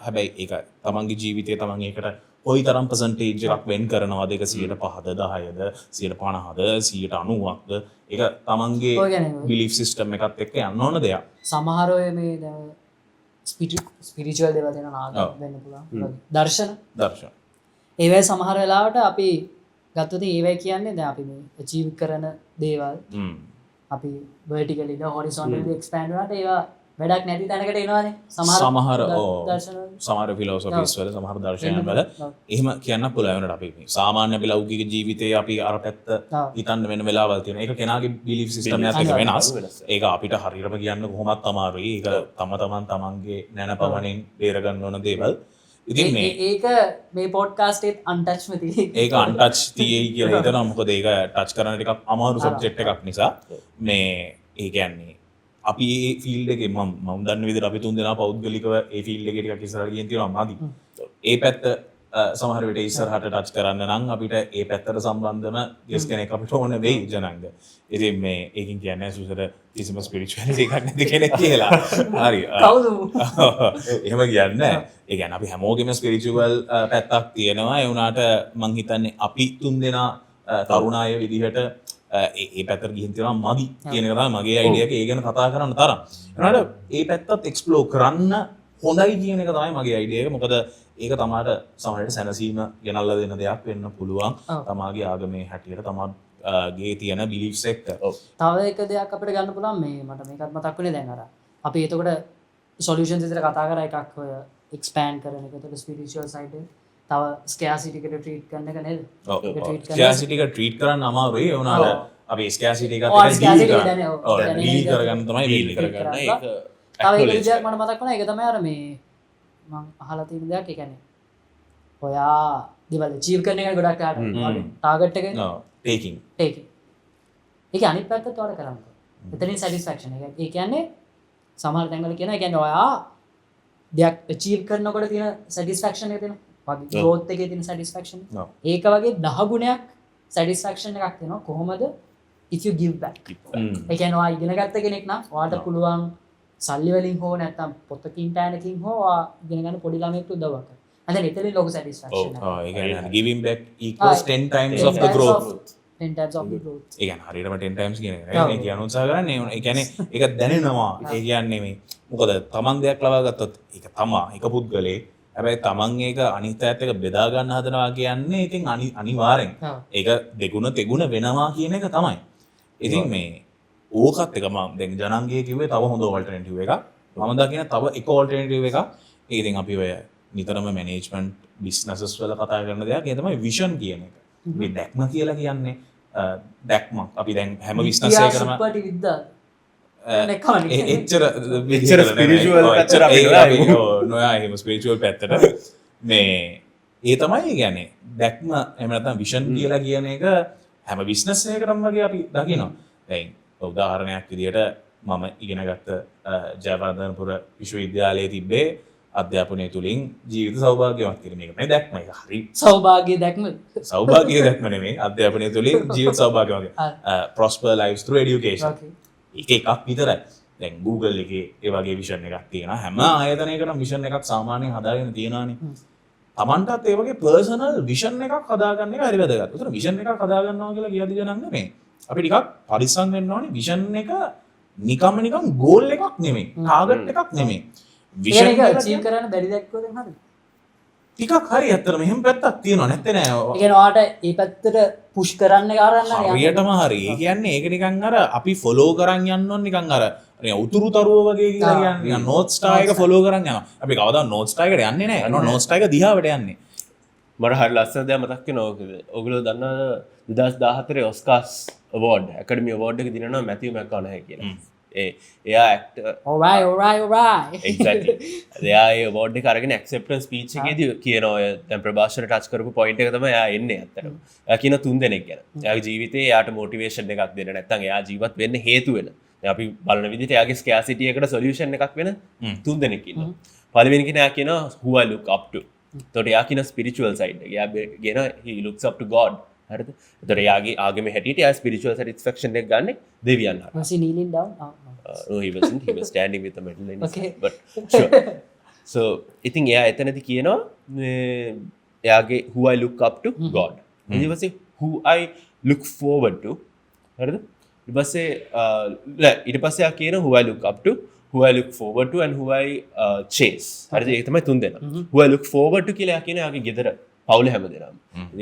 හැබැයි ඒක තමන්ගේ ජීවිතේ තමන් ඒකට කොයි තරම් පර්සන්ටේජ් එකක් වෙන් කරනවාද ඒක 105ද 10ද 150ද 90%ක්ද ඒක තමන්ගේ
ඔය කියන්නේ
බිලීෆ් සිස්ටම් එකත් එක්ක යන්න ඕන දෙයක්.
සමහර ඔය මේ ස්පිරිචුවල් දේවල් දෙන නාග වෙන්න පුළුවන් දර්ශන ඒවයි සමහර වෙලාවට අපි ගත්තොත් ඒවයි කියන්නේ දැන් අපි මේ අචීව් කරන දේවල් අපි vertically ද horizontally expand වුණාට ඒවා වැඩක් නැති තැනකට එනවානේ
සමහර
දර්ශන
සමහර ෆිලොසොෆිස් වල සමහර දර්ශනයන් වල එහෙම කියන්න පුළුවන් වෙනට අපි මේ සාමාන්‍ය අපි ලෞකික ජීවිතයේ අපි අර පැත්ත හිතන්න වෙන වෙලාවල් තියෙනවා. ඒක කෙනාගේ බිලීෆ් සිස්ටම් එකත් එක්ක වෙනස්. ඒක අපිට හරියටම කියන්න කොහොමත් අමාරුයි. ඒක තමන්ගේ නැනපමණින් බේර ගන්න ඕන දේවල්. ඉතින්
ඒක මේ පොඩ්කාස්ට් එකත් අන්ටච්ම තියෙයි.
ඒක අන්ටච් තියෙයි කියලා හිතනවා. මොකද ඒක ටච් කරන ටිකක් අමාරු සබ්ජෙක්ට් එකක් නිසා මේ ඒ කියන්නේ අපි ඒ ෆීල්ඩ් එකේ මම දන්න විදිහට අපි තුන් දෙනා පෞද්ගලිකව ඒ ෆීල්ඩ් එකේ ටිකක් ඉස්සරහට ගියන් තියෙනවා මදි. ඒ පැත්ත සමහර විට ඉස්සරහට ටච් කරන්න නම් අපිට ඒ පැත්තට සම්බන්ධම ගෙස් කෙනෙක් අපිට ඕන වෙයි ජනංග. ඉතින් මේ ඒකින් කියන්නේ සුසර කිසිම ස්පිරිචුවලිටි එකක් නැති කෙනෙක් කියලා. හරි.
කවුද?
එහෙම කියන්නේ ඒ කියන්නේ අපි හැමෝගෙම ස්පිරිචුවල් පැත්තක් තියෙනවා. ඒ වුණාට මං හිතන්නේ අපි තුන් දෙනා තරුණ අය විදිහට ඒ පැත්තට ගිහින් තියෙනවා මදි කියන එක තමයි මගේ අයිඩියා එක. ඒ ගැන කතා කරන්න තරම්. ඒනට ඒ පැත්තත් එක්ස්ප්ලෝර් කරන්න හොඳයි කියන එක තමයි මගේ අයිඩියා එක. මොකද ඒක තමාට සමහරවිට සැනසීම ගෙනල්ලා දෙන දෙයක් වෙන්න පුළුවන්. තමාගේ ආගමේ හැටියට තමාගේ තියෙන බිලීෆ්ස් එක්ක.
තව එක දෙයක් අපිට ගන්න පුළුවන් මේ මට මේකත් මතක් වුණේ දැන් අර අපි එතකොට සොලියුෂන්ස් විතර කතා කරා එකක් ඔය එක්ස්පෑන්ඩ් කරන එක. එතකොට ස්පිරිචුවල් සයිඩ් එක තව ස්කෑසිටි එකට ට්‍රීට් කරන එක නේද?
ස්කෑසිටි එක ට්‍රීට් කරන්න අමාරුයි. ඒ වුණාට අපි ස්කෑසිටි එකත් ඩීල් කරගන්න තමයි ඩීල් කරගන්න. ඒක
තව එක විදියක් මට මතක් වුණා. ඒක තමයි අර මේ මම අහලා තියෙන දෙයක්. ඒ කියන්නේ ඔයා දේවල් අචීව් කරන එක ගොඩක් ටාගට් එක
ටේකින්
ඒක අනිත් පැත්තට වඩා කරන්න. එතනින් සැටිස්ෆැක්ෂන් එක. ඒ කියන්නේ සමහර තැන්වල කියනවා ඒ කියන්නේ ඔයා දෙයක් අචීව් කරනකොට තියෙන සැටිස්ෆැක්ෂන් එක තියෙනවා. වගේ growth එකේ තියෙන satisfaction. ඒක වගේ 10 ගුණයක් satisfaction එකක් තියෙනවා. කොහොමද? if you give back. ඒ කියන්නේ ඔයා ඉගෙන ගත්ත කෙනෙක් නම් ඔයාට පුළුවන් සල්ලි වලින් හෝ නැත්නම් පොතකින් ටෑනකින් හෝ ඔයා ඉගෙන ගන්න පොඩි ළමයෙක්ට උදව්වක් කරනවා. අද එතනින් ලොකු satisfaction එකක්.
ඒ කියන්නේ giving back equals 10 times of the growth.
10 times of the growth.
ඒ කියන්නේ හරියටම 10 times කියන එක. ඒ කියන උත්සාහ කරන්නේ ඒ කියන්නේ ඒක දැනෙනවා. ඒ කියන්නේ මේ මොකද තමන් දෙයක් ලබා ගත්තොත් ඒක තමා එක පුද්ගලයේ හැබැයි තමන් ඒක අනිත් අයත් එක්ක බෙදා ගන්න හදනවා කියන්නේ ඉතින් අනිවාර්යෙන් ඒක දෙගුණ තෙගුණ වෙනවා කියන එක තමයි. ඉතින් මේ ඕකත් එක මම දැන් ජනංගයේ කිව්වේ තව හොඳ ඔල්ටර්නටිව් එකක්. මම දකින තව එක ඔල්ටර්නටිව් එකක්. ඒක ඉතින් අපි ඔය නිතරම මැනේජ්මන්ට් බිස්නසස් වල කතා කරන දෙයක්. ඒ තමයි විෂන් කියන එක. මේ දැක්ම කියලා කියන්නේ දැක්මක්. අපි දැන් හැම බිස්නස් එකකම එච්චර ස්පිරිචුවල් පැත්තට අපි නොයා එහෙම ස්පිරිචුවල් පැත්තට මේ ඒ තමයි කියන්නේ දැක්ම එහෙම නැත්නම් විෂන් කියලා කියන එක හැම බිස්නස් එකකටම වගේ අපි දකිනවා. දැන් උදාහරණයක් විදියට මම ඉගෙන ගත්ත ජයවර්ධනපුර විශ්වවිද්‍යාලයේ තිබ්බේ අධ්‍යාපනය තුලින් ජීවිත සෞභාග්‍යවත් කිරීම. මේක මේ දැක්ම එක හරි
සෞභාග්‍ය දැක්ම.
සෞභාග්‍ය දැක්ම නෙමෙයි අධ්‍යාපනය තුලින් ජීවිත සෞභාග්‍යවත්. prosper lives through education. එක එකක් විතරයි. දැන් Google එකේ ඒ වගේ විෂන් එකක් තියෙනවා. හැම ආයතනයකටම විෂන් එකක් සාමාන්‍යයෙන් හදාගෙන තියෙනවානේ. Tamanටත් ඒ වගේ පර්සනල් විෂන් එකක් හදාගන්න එක හරි වැදගත්. උතන විෂන් එකක් හදාගන්නවා කියලා කියද්දි ජනංග නෙමෙයි. අපි ටිකක් පරිස්සම් වෙන්න ඕනේ. විෂන් එක නිකම් ගෝල් එකක් නෙමෙයි. ටාගට් එකක් නෙමෙයි.
විෂන් එක අචීව් කරන්න බැරි දැක්කොත් හරි.
ටිකක් හරි ඇත්තටම එහෙම පැත්තක් තියෙනවා නැත්තේ නෑ.
ඒ කියන්නේ ඔයාට ඒ පැත්තට පුෂ් කරන්න කරන්න
හරියටම හරි. ඒ කියන්නේ ඒක නිකන් අර අපි ෆලෝ කරන් යන්න ඕන නිකන් අර උතුරු තරුව වගේ කියලා කියන්නේ නිකන් නෝත් ස්ටාර් එක ෆලෝ කරන් යනවා. අපි කවදා නෝත් ස්ටාර් එකට යන්නේ නෑ. නෝත් ස්ටාර් එක දිහාවට යන්නේ.
මට හරි ලස්සන දෙයක් මතක් වෙනවා. ඔයගොල්ලෝ දන්නා 2014 ඔස්කාර්ස් අවෝඩ් ඇකඩමි අවෝඩ් එක දිනනවා මැතිව් මැකනහයි කියලා. එයා ඇක්ටර්
alright
exactly. එයා ඒ අවෝඩ් එක අරගෙන ඇක්සෙප්ටන්ස් ස්පීච් එකේදී කියනවා ඔය දැන් ප්‍රභාෂණ ටච් කරපු පොයින්ට් එක තමයි එයා එන්නේ ඇත්තටම. එයා කියන 3 දෙනෙක් ගැන. එයාගේ ජීවිතේ එයාට මොටිවේෂන් එකක් දෙන්න නැත්නම් එයා ජීවත් වෙන්න හේතු වෙන. දැන් අපි බලන විදිහට එයාගේ ස්කෑසිටි එකට සොලියුෂන් එකක් වෙන 3 දෙනෙක් ඉන්නවා. පළවෙනි කෙනා කියනවා who I look up to. එතකොට එයා කියන ස්පිරිචුවල් සයිඩ් එක. එයා කියනවා he looks up to God. හරිද? එතකොට එයාගේ ආගමේ හැටියට එයා ස්පිරිචුවල් සැටිස්ෆැක්ෂන් එක ගන්න දෙවියන් හරහා.
was he kneeling down?
No, he wasn't. He was standing with the medal in his hand. But sure. So, ඉතින් එයා එතනදී කියනවා එයාගේ who I look up to God. ඊට පස්සේ who I look forward to. හරිද? ඊට පස්සේ ඊට පස්සේ එයා කියන who I look up to, who I look forward to and who I chase. හරිද? ඒක තමයි තුන් දෙනා. who I look forward to කියලා එයා කියන එයාගේ ගෙදර පවුලේ හැමදෙනාම.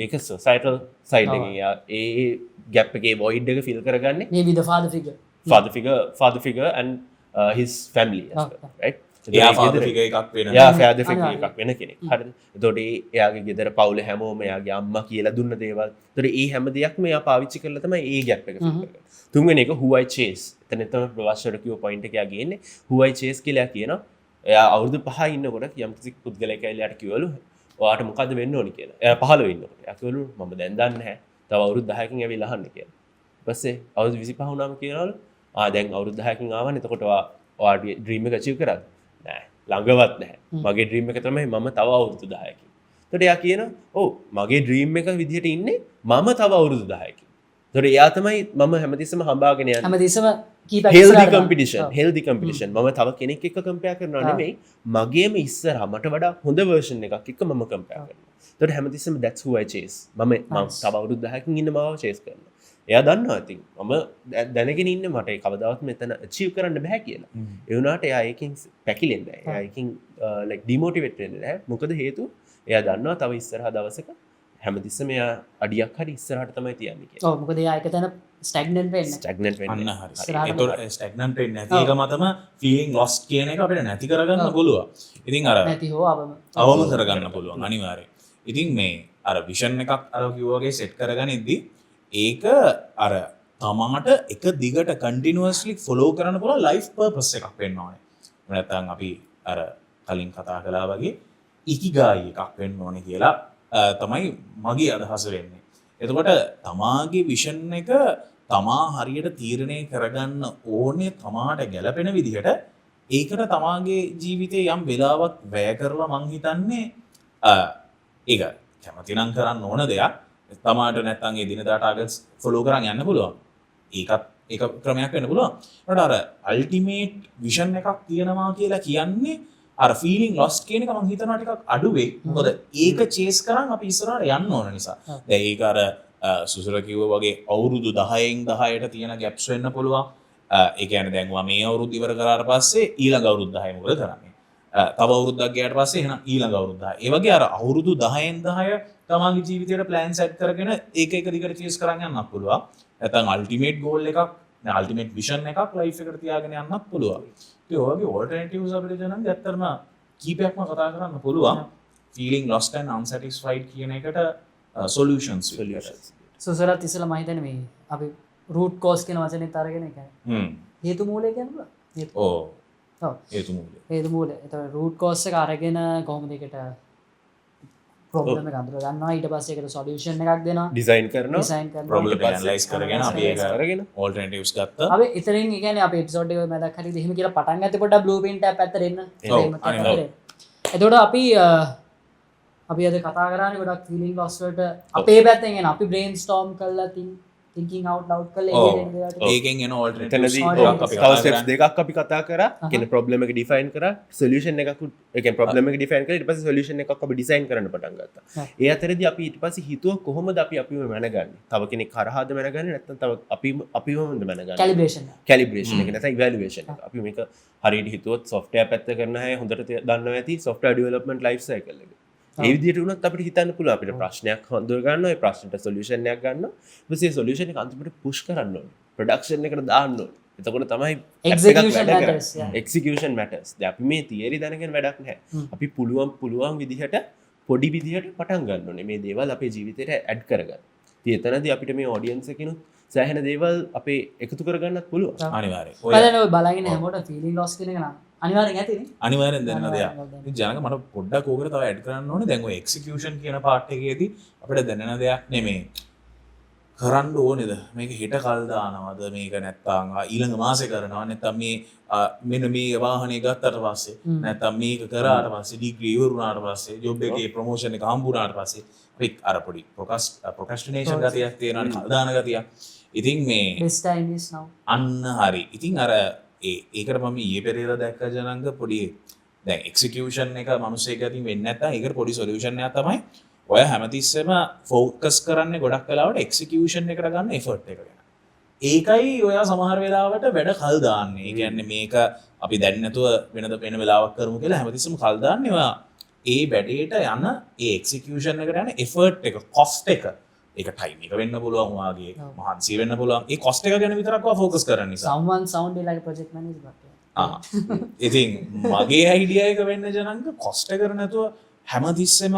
ඒක societal side එකේ එයා ඒ gap එකේ void එක fill කරගන්නේ.
maybe the father figure
father figure and his family as well, right?
එයා ෆාදර් ෆිගර් එකක් වෙන
එයා ෆාදර් ෆිගර් එකක් වෙන කෙනෙක්. හරිද? එතකොට එයාගේ ගෙදර පවුලේ හැමෝම එයාගේ අම්මා කියලා දුන්න දේවල්. එතකොට ඒ හැම දෙයක්ම එයා පාවිච්චි කරලා තමයි ඒ gap එක fill කරගන්නේ. තුන්වෙනි එක who I chase. එතන තමයි ප්‍රවාසයට කියව point එක එයා ගේන්නේ. who I chase කියලා කියනවා. එයා අවුරුදු 5 ඉන්නකොට යම්කිසි පුද්ගලයෙක් ඇවිල්ලා යට කිව්වලු ඔයාට මොකද්ද වෙන්න ඕනි කියලා. එයා 15 ඉන්නකොට. එයා කිව්වලු මම දැන් දන්නේ නැහැ. තව අවුරුදු 10කින් ඇවිල්ලා අහන්න කියලා. ඊපස්සේ අවුරුදු 25 වුණාම කියනවලු දැන් අවුරුදු 10කින් ආවනේ. එතකොට ඔයාගේ dream එක achieve කරාද? නෑ. ළඟවත් නැහැ. මගේ dream එක තමයි මම තව අවුරුදු 10කින්. එතකොට එයා කියනවා ඔව් මගේ dream එක විදිහට ඉන්නේ මම තව අවුරුදු 10කින්. එතකොට එයා තමයි මම හැමතිස්සෙම හඹාගෙන යන්නේ.
හැමතිස්සම keep
healthy competition. මම තව කෙනෙක් එක්ක compare කරනවා නෙමෙයි. මගේම ඉස්සරහා මට වඩා හොඳ version එකක් එක්ක මම compare කරනවා. එතකොට හැමතිස්සෙම that's who I chase. මම තව අවුරුදු 10කින් ඉන්න මාව chase කරනවා. එයා දන්නවා ඉතින් මම දැනගෙන ඉන්නේ මට ඒ කවදාවත් මෙතන achieve කරන්න බෑ කියලා. ඒ වුණාට එයා ඒකෙන් පැකිලෙන්නේ නැහැ. එයා ඒකෙන් like demotivate වෙන්නේ නැහැ. මොකද හේතුව එයා දන්නවා තව ඉස්සරහා දවසක හැමතිස්සෙම එයා අඩියක් හරි ඉස්සරහට තමයි තියන්නේ කියලා.
ඔව් මොකද එයා එක තැන stagnant වෙන්නේ.
අන්න හරි. ඒතකොට stagnant වෙන්නේ නැති එකම තමයි feeling lost කියන එක අපිට නැති කරගන්න පුළුවන්. ඉතින් අර
නැති හෝ
අවම කරගන්න පුළුවන් අනිවාර්යයෙන්. ඉතින් මේ අර vision එකක් අර කිව්වා වගේ set කරගනිද්දී ඒක අර තමාට එක දිගට කන්ටිනියස්ලි ෆලෝ කරන්න පුළුවන් ලයිෆ් පර්පස් එකක් වෙන්න ඕනේ. නැත්නම් අපි අර කලින් කතා කළා වගේ ඉකිගායි එකක් වෙන්න ඕනේ කියලා තමයි මගේ අදහස වෙන්නේ. එතකොට තමාගේ විෂන් එක තමා හරියට තීරණය කරගන්න ඕනේ තමාට ගැළපෙන විදිහට ඒකට තමාගේ ජීවිතේ යම් වෙලාවක් වැය කරලා මං හිතන්නේ ඒක කැමති නම් කරන්න ඕන දෙයක්. තමාට නැත්තම් ඒ දිනදා ටාගට්ස් ෆලෝ කරන් යන්න පුළුවන්. ඒකත් ඒක ක්‍රමයක් වෙන්න පුළුවන්. ඒකට අර අල්ටිමේට් විෂන් එකක් තියෙනවා කියලා කියන්නේ අර ෆීලිං ලොස්ට් කියන එක මම හිතනවා ටිකක් අඩු වෙයි. මොකද ඒක චේස් කරන් අපි ඉස්සරහට යන්න ඕන නිසා. දැන් ඒක අර සුසර කිව්වා වගේ අවුරුදු 10න් 10ට තියෙන ගැප්ස් වෙන්න පුළුවන්. ඒ කියන්නේ දැන් මම මේ අවුරුද්ද ඉවර කරාට පස්සේ ඊළඟ අවුරුද්ද 10 මොකද කරන්නේ? තව අවුරුද්දක් ගියාට පස්සේ එහෙනම් ඊළඟ අවුරුද්ද 10. ඒ වගේ අර අවුරුදු 10න් 10 තමන්ගේ ජීවිතයට ප්ලෑන් සෙට් කරගෙන ඒක එක දිගට චේස් කරන් යන්නත් පුළුවන්. නැත්නම් අල්ටිමේට් ගෝල් එකක්, අල්ටිමේට් විෂන් එකක් ලයිෆ් එකට තියාගෙන යන්නත් පුළුවන්. ඒ වගේ ඔල්ටර්නටිව්ස් අපිට දැනන් ඇත්තටම කීපයක්ම කතා කරන්න පුළුවන්. feeling lost and unsatisfied කියන එකට solutions.
සුසරත් ඉස්සලා මම හිතන්නේ මේ අපි root cause කියන වචනේත් අරගෙන එකයි. හේතු මූලය කියන්නේ.
ඔව්.
ඔව්.
හේතු මූලය.
හේතු මූලය. ඒතකොට root cause එක අරගෙන කොහොමද ඒකට ප්‍රොබ්ලම් එක අඳුර ගන්නවා ඊට පස්සේ ඒකට සොලියුෂන් එකක් දෙනවා
ඩිසයින් කරනවා
ප්‍රොබ්ලම් ඇනලයිස් කරගෙන අපි ඒක ඔල්ටර්නටිව්ස් ගත්තා.
අපි ඉතින් ඒ කියන්නේ අපි එපිසෝඩ් එක මතක් හරිද එහෙම කියලා පටන් ගත්තේ පොඩ්ඩක් බ්ලූප්‍රින්ට් එක පැත්තට එන්න. එතකොට අපි අද කතා කරන්නේ ගොඩක් ෆීලිංగ్ ලොස් වලට අපේ පැත්තෙන් එන අපි බ්‍රේන්ස්ටෝම් කරලා thinking out loud කරලා
ඒකෙන් එන ඔල්ටර්නටිව්ස්
තව ස්ටෙප්ස් දෙකක් අපි කතා කරා. කියන්නේ ප්‍රොබ්ලම් එක ඩිෆයින් කරා, සොලියුෂන් එකක් ඒ කියන්නේ ප්‍රොබ්ලම් එක ඩිෆයින් කරලා ඊට පස්සේ සොලියුෂන් එකක් අපි ඩිසයින් කරන්න පටන් ගත්තා. ඒ අතරදී අපි ඊට පස්සේ හිතුවා කොහොමද අපිව මැනගන්නේ? තව කෙනෙක් කරහාද මැනගන්නේ නැත්නම් තව අපිවමද මැනගන්නේ? කැලිබ්‍රේෂන් එක නැත්නම් ඉවැලුවේෂන් එක. අපි මේක හරියට හිතුවොත් සොෆ්ට්වෙයාර් පැත්ත කරන අය හොඳට දන්නවා ඇති සොෆ්ට්වෙයාර් ඩෙවලොප්මන්ට් ලයිෆ් සයිකල් එක. ඒ විදිහට වුණත් අපිට හිතන්න පුළුවන් අපිට ප්‍රශ්නයක් හඳුන ගන්නවා, ඒ ප්‍රශ්නට සොලියුෂන් එකක් ගන්නවා. ඊට පස්සේ සොලියුෂන් එක අන්තිමට පුෂ් කරන්න ඕනේ. ප්‍රොඩක්ෂන් එකට දාන්න ඕනේ. එතකොට තමයි එක්සිකියුෂන් මැටර්ස්. දැන් අපි මේ තියරි දැනගෙන වැඩක් නැහැ. අපි පුළුවන් විදිහට පොඩි විදිහට පටන් ගන්න ඕනේ. මේ දේවල් අපේ ජීවිතේට ඇඩ් කරගන්න. ඉතින් එතනදී අපිට මේ ඔඩියන්ස් එකකිනුත් සෑහෙන දේවල් අපේ එකතු කරගන්නත් පුළුවන්.
අනිවාර්යයෙන්.
බලන්න බලගෙන හැමෝටම ෆීලිං ලොස් කියන එක නම් අනිවාර්යෙන් ඇතිනේ.
අනිවාර්යෙන් දැනෙන දෙයක්. ඉතින් ජනක මට පොඩ්ඩක් ඕකට තව ඇඩ් කරන්න ඕනේ. දැන් ඔය එක්සිකියුෂන් කියන පාර්ට් එකේදී අපිට දැනෙන දෙයක් නෙමෙයි. කරන්න ඕනේද? මේක හෙට කල් දානවද? මේක නැත්තම් ඊළඟ මාසේ කරනවා. නැත්තම් මේ මෙන්න මේ වාහනේ ගත්තට පස්සේ නැත්තම් මේක කරාට පස්සේ ඩිග්‍රී ඉවරුනාට පස්සේ ජොබ් එකේ ප්‍රොමෝෂන් එක හම්බුනාට පස්සේ අපි අර පොඩි ප්‍රොක්‍රස්ටිනේෂන් ගතියක් තියෙනවානේ කල් දාන ගතිය. ඉතින් මේ
best time is now.
අන්න හරි. ඉතින් අර ඒකට මම ඊයේ පෙරේදා දැක්ක ජනංග පොඩි දැන් එක්සිකියුෂන් එක මිනිස්සෙක් අතින් වෙන්නේ නැත්නම් ඒකට පොඩි සොලියුෂන් එකක් තමයි ඔය හැමතිස්සෙම ෆෝකස් කරන්නේ ගොඩක් කලාවට එක්සිකියුෂන් එකට ගන්න එෆර්ට් එක ගැන. ඒකයි ඔයා සමහර වෙලාවට වැඩ කල් දාන්නේ. ඒ කියන්නේ මේක අපි දැන් නැතුව වෙන වෙලාවක් කරමු කියලා හැමතිස්සෙම කල් දාන්නේ ඔයා ඒ වැඩේට යන ඒ එක්සිකියුෂන් එකට යන එෆර්ට් එක, කොස්ට් එක. ඒක ටයිම් එක වෙන්න පුළුවන් ඔයාගේ, මහන්සිය වෙන්න පුළුවන්. ඒ කොස්ට් එක ගැන විතරක් ඔයා ෆෝකස් කරන්න නිසා.
someone sounded like a project manager but
ඉතින් මගේ අයිඩියා එක වෙන්න ජනංග කොස්ට් එක කර නැතුව හැමතිස්සෙම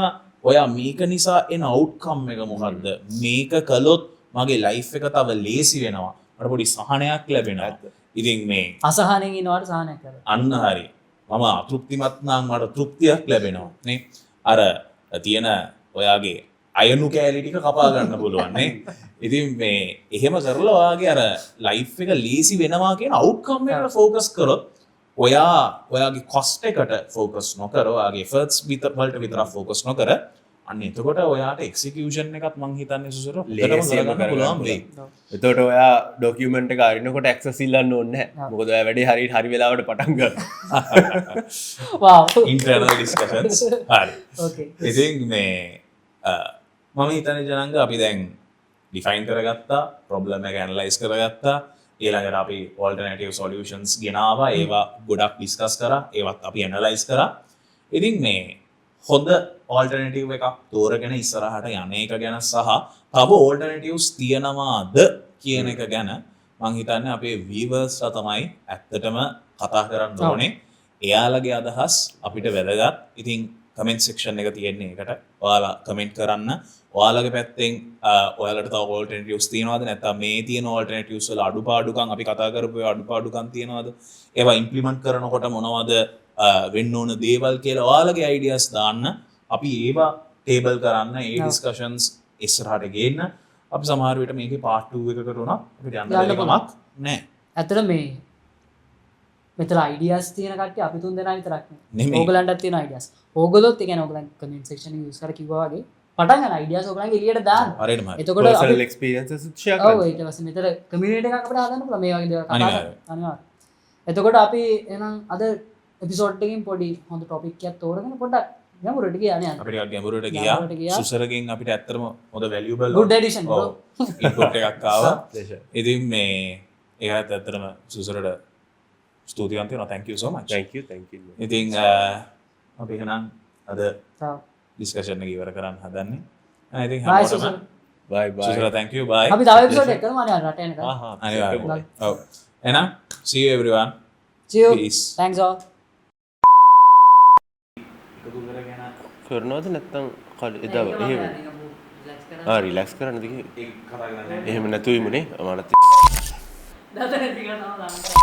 ඔයා මේක නිසා එන අවුට්කම් එක මොකද්ද? මේක කළොත් මගේ ලයිෆ් එක තව ලේසි වෙනවා. මට පොඩි සහනයක් ලැබෙනවා. ඉතින් මේ
අසහනෙන් ඉනවට සහනයක් කරලා
අන්න හරි. මම අතෘප්තිමත් නම් මට තෘප්තියක් ලැබෙනවා නේ. අර තියෙන ඔයාගේ අයනු කෑලි ටික කපා ගන්න පුළුවන් නේ. ඉතින් මේ එහෙම කරලා ඔයාගේ අර ලයිෆ් එක ලීසි වෙනවා කියන අවුට්කම් එකට ફોකස් කරොත් ඔයාගේ කොස්ට් එකට ફોකස් නොකර ඔයාගේ එෆර්ට්ස් වලට විතර ફોකස් නොකර අන්න එතකොට ඔයාට එක්සිකියුෂන් එකත් මං හිතන්නේ සුසර
ලේසියෙන්ම කරගන්න පුළුවන් වෙයි. එතකොට ඔයා ඩොකියුමන්ට් එක අරිනකොට ඇක්සස් ඉල්ලන්න ඕනේ නැහැ. මොකද ඔයා වැඩේ හරි වෙලාවට පටන් ගන්නවා.
wow
ඉන්ටර්නල් ඩිස්කෂන්ස් හරි.
okay
ඉතින් මේ මම හිතන්නේ ජනංග අපි දැන් ඩිෆයින් කරගත්තා, ප්‍රොබ්ලම් එක ඇනලයිස් කරගත්තා, ඊළඟට අපි ඔල්ටර්නේටිව් සොලියුෂන්ස් ගෙනාවා, ඒවා ගොඩක් ඩිස්කස් කරා, ඒවත් අපි ඇනලයිස් කරා. ඉතින් මේ හොඳ ඔල්ටර්නේටිව් එකක් තෝරගෙන ඉස්සරහට යන එක ගැන සහ තව ඔල්ටර්නේටිව්ස් තියනවාද කියන එක ගැන මං හිතන්නේ අපේ වීවර්ස්ලා තමයි ඇත්තටම කතා කරන්න ඕනේ. එයාලගේ අදහස් අපිට වැදගත්. ඉතින් කමෙන්ට් සෙක්ෂන් එක තියෙන්නේ ඒකට. ඔයාලා කමෙන්ට් කරන්න. ඔයාලගේ පැත්තෙන් ඔයාලට තව ඔල්ටර්නේටිව්ස් තියනවාද නැත්නම් මේ තියෙන ඔල්ටර්නේටිව්ස් වල අඩුපාඩුකම් අපි කතා කරපු අඩුපාඩුකම් තියනවාද? ඒවා ඉම්ප්ලිමන්ට් කරනකොට මොනවද වෙන්න ඕන දේවල් කියලා ඔයාලගේ අයිඩියාස් දාන්න. අපි ඒවා ටේබල් කරන්න, ඒ ඩිස්කෂන්ස් ඉස්සරහට ගේන්න. අපි සමහර විට මේකේ පාර්ට් 2 එකකට උනත් අපිට යන්න දෙයක් නැහැ.
ඇත්තට මේ මෙතන අයිඩියාස් තියෙන කට්ටිය අපි තුන් දෙනා විතරක් නෙමෙයි.
නෙමෙයි.
ඕගලන්ටත් තියෙන අයිඩියාස්. ඕගොල්ලොත් ඒ කියන්නේ ඕගලන් කමෙන්ට් සෙක්ෂන් එක යූස් කර කිව්වා වගේ පටන් ගන්න අයිඩියාස් ඕගලන්ගේ එළියට දාන්න.
හරියටම හරි.
එතකොට
පර්සනල්
අපි
එක්ස්පීරියන්සස් ෂෙයා
ඔව්
කරන්න.
ඊට පස්සේ මෙතන කමියුනිටි එකක් අපිට හදන්න පුළුවන් මේ වගේ දේවල් කතා
අනිවාර්යයෙන්.
කරන්න. අනිවාර්යයෙන්. එතකොට අපි එහෙනම් අද එපිසෝඩ් එකකින් පොඩි හොඳ ටොපික් එකක් තෝරගෙන පොඩ්ඩක් ගැඹුරට ගියා නේ.
අපිට ටිකක් ගැඹුරට
ගැඹුරට
ගියා.
ගියා.
සුසරගෙන් අපිට ඇත්තටම හොඳ valuable
good addition bro.
Input එකක් ආවා.
Pleasure.
ඉතින් මේ ඒකත් ඇත්තටම සුසරට ස්තුතිවන්ත වෙනවා. thank you so much.
Thank you.
ඉතින් අපි එහෙනම් අද
තාම.
ඩිස්කෂන් එක ඉවර කරන්න හදන්නේ. ඉතින්
bye
හැමෝටම
සුසර.
Bye bye.
සුසර thank you bye.
අපි තව එපිසෝඩ් එකක් කරමු අනිවාර්යෙන් රට එනකම්.
අනිවාර්යයෙන්. ඔව්. එහෙනම් see you everyone.
see you.
Peace.
thanks all.
කරනවද නැත්නම් එදා එහෙම රිලැක්ස් කරන්නද එහෙම නැතුව ඉමුනේ මනත්
දත නැති කරනවා.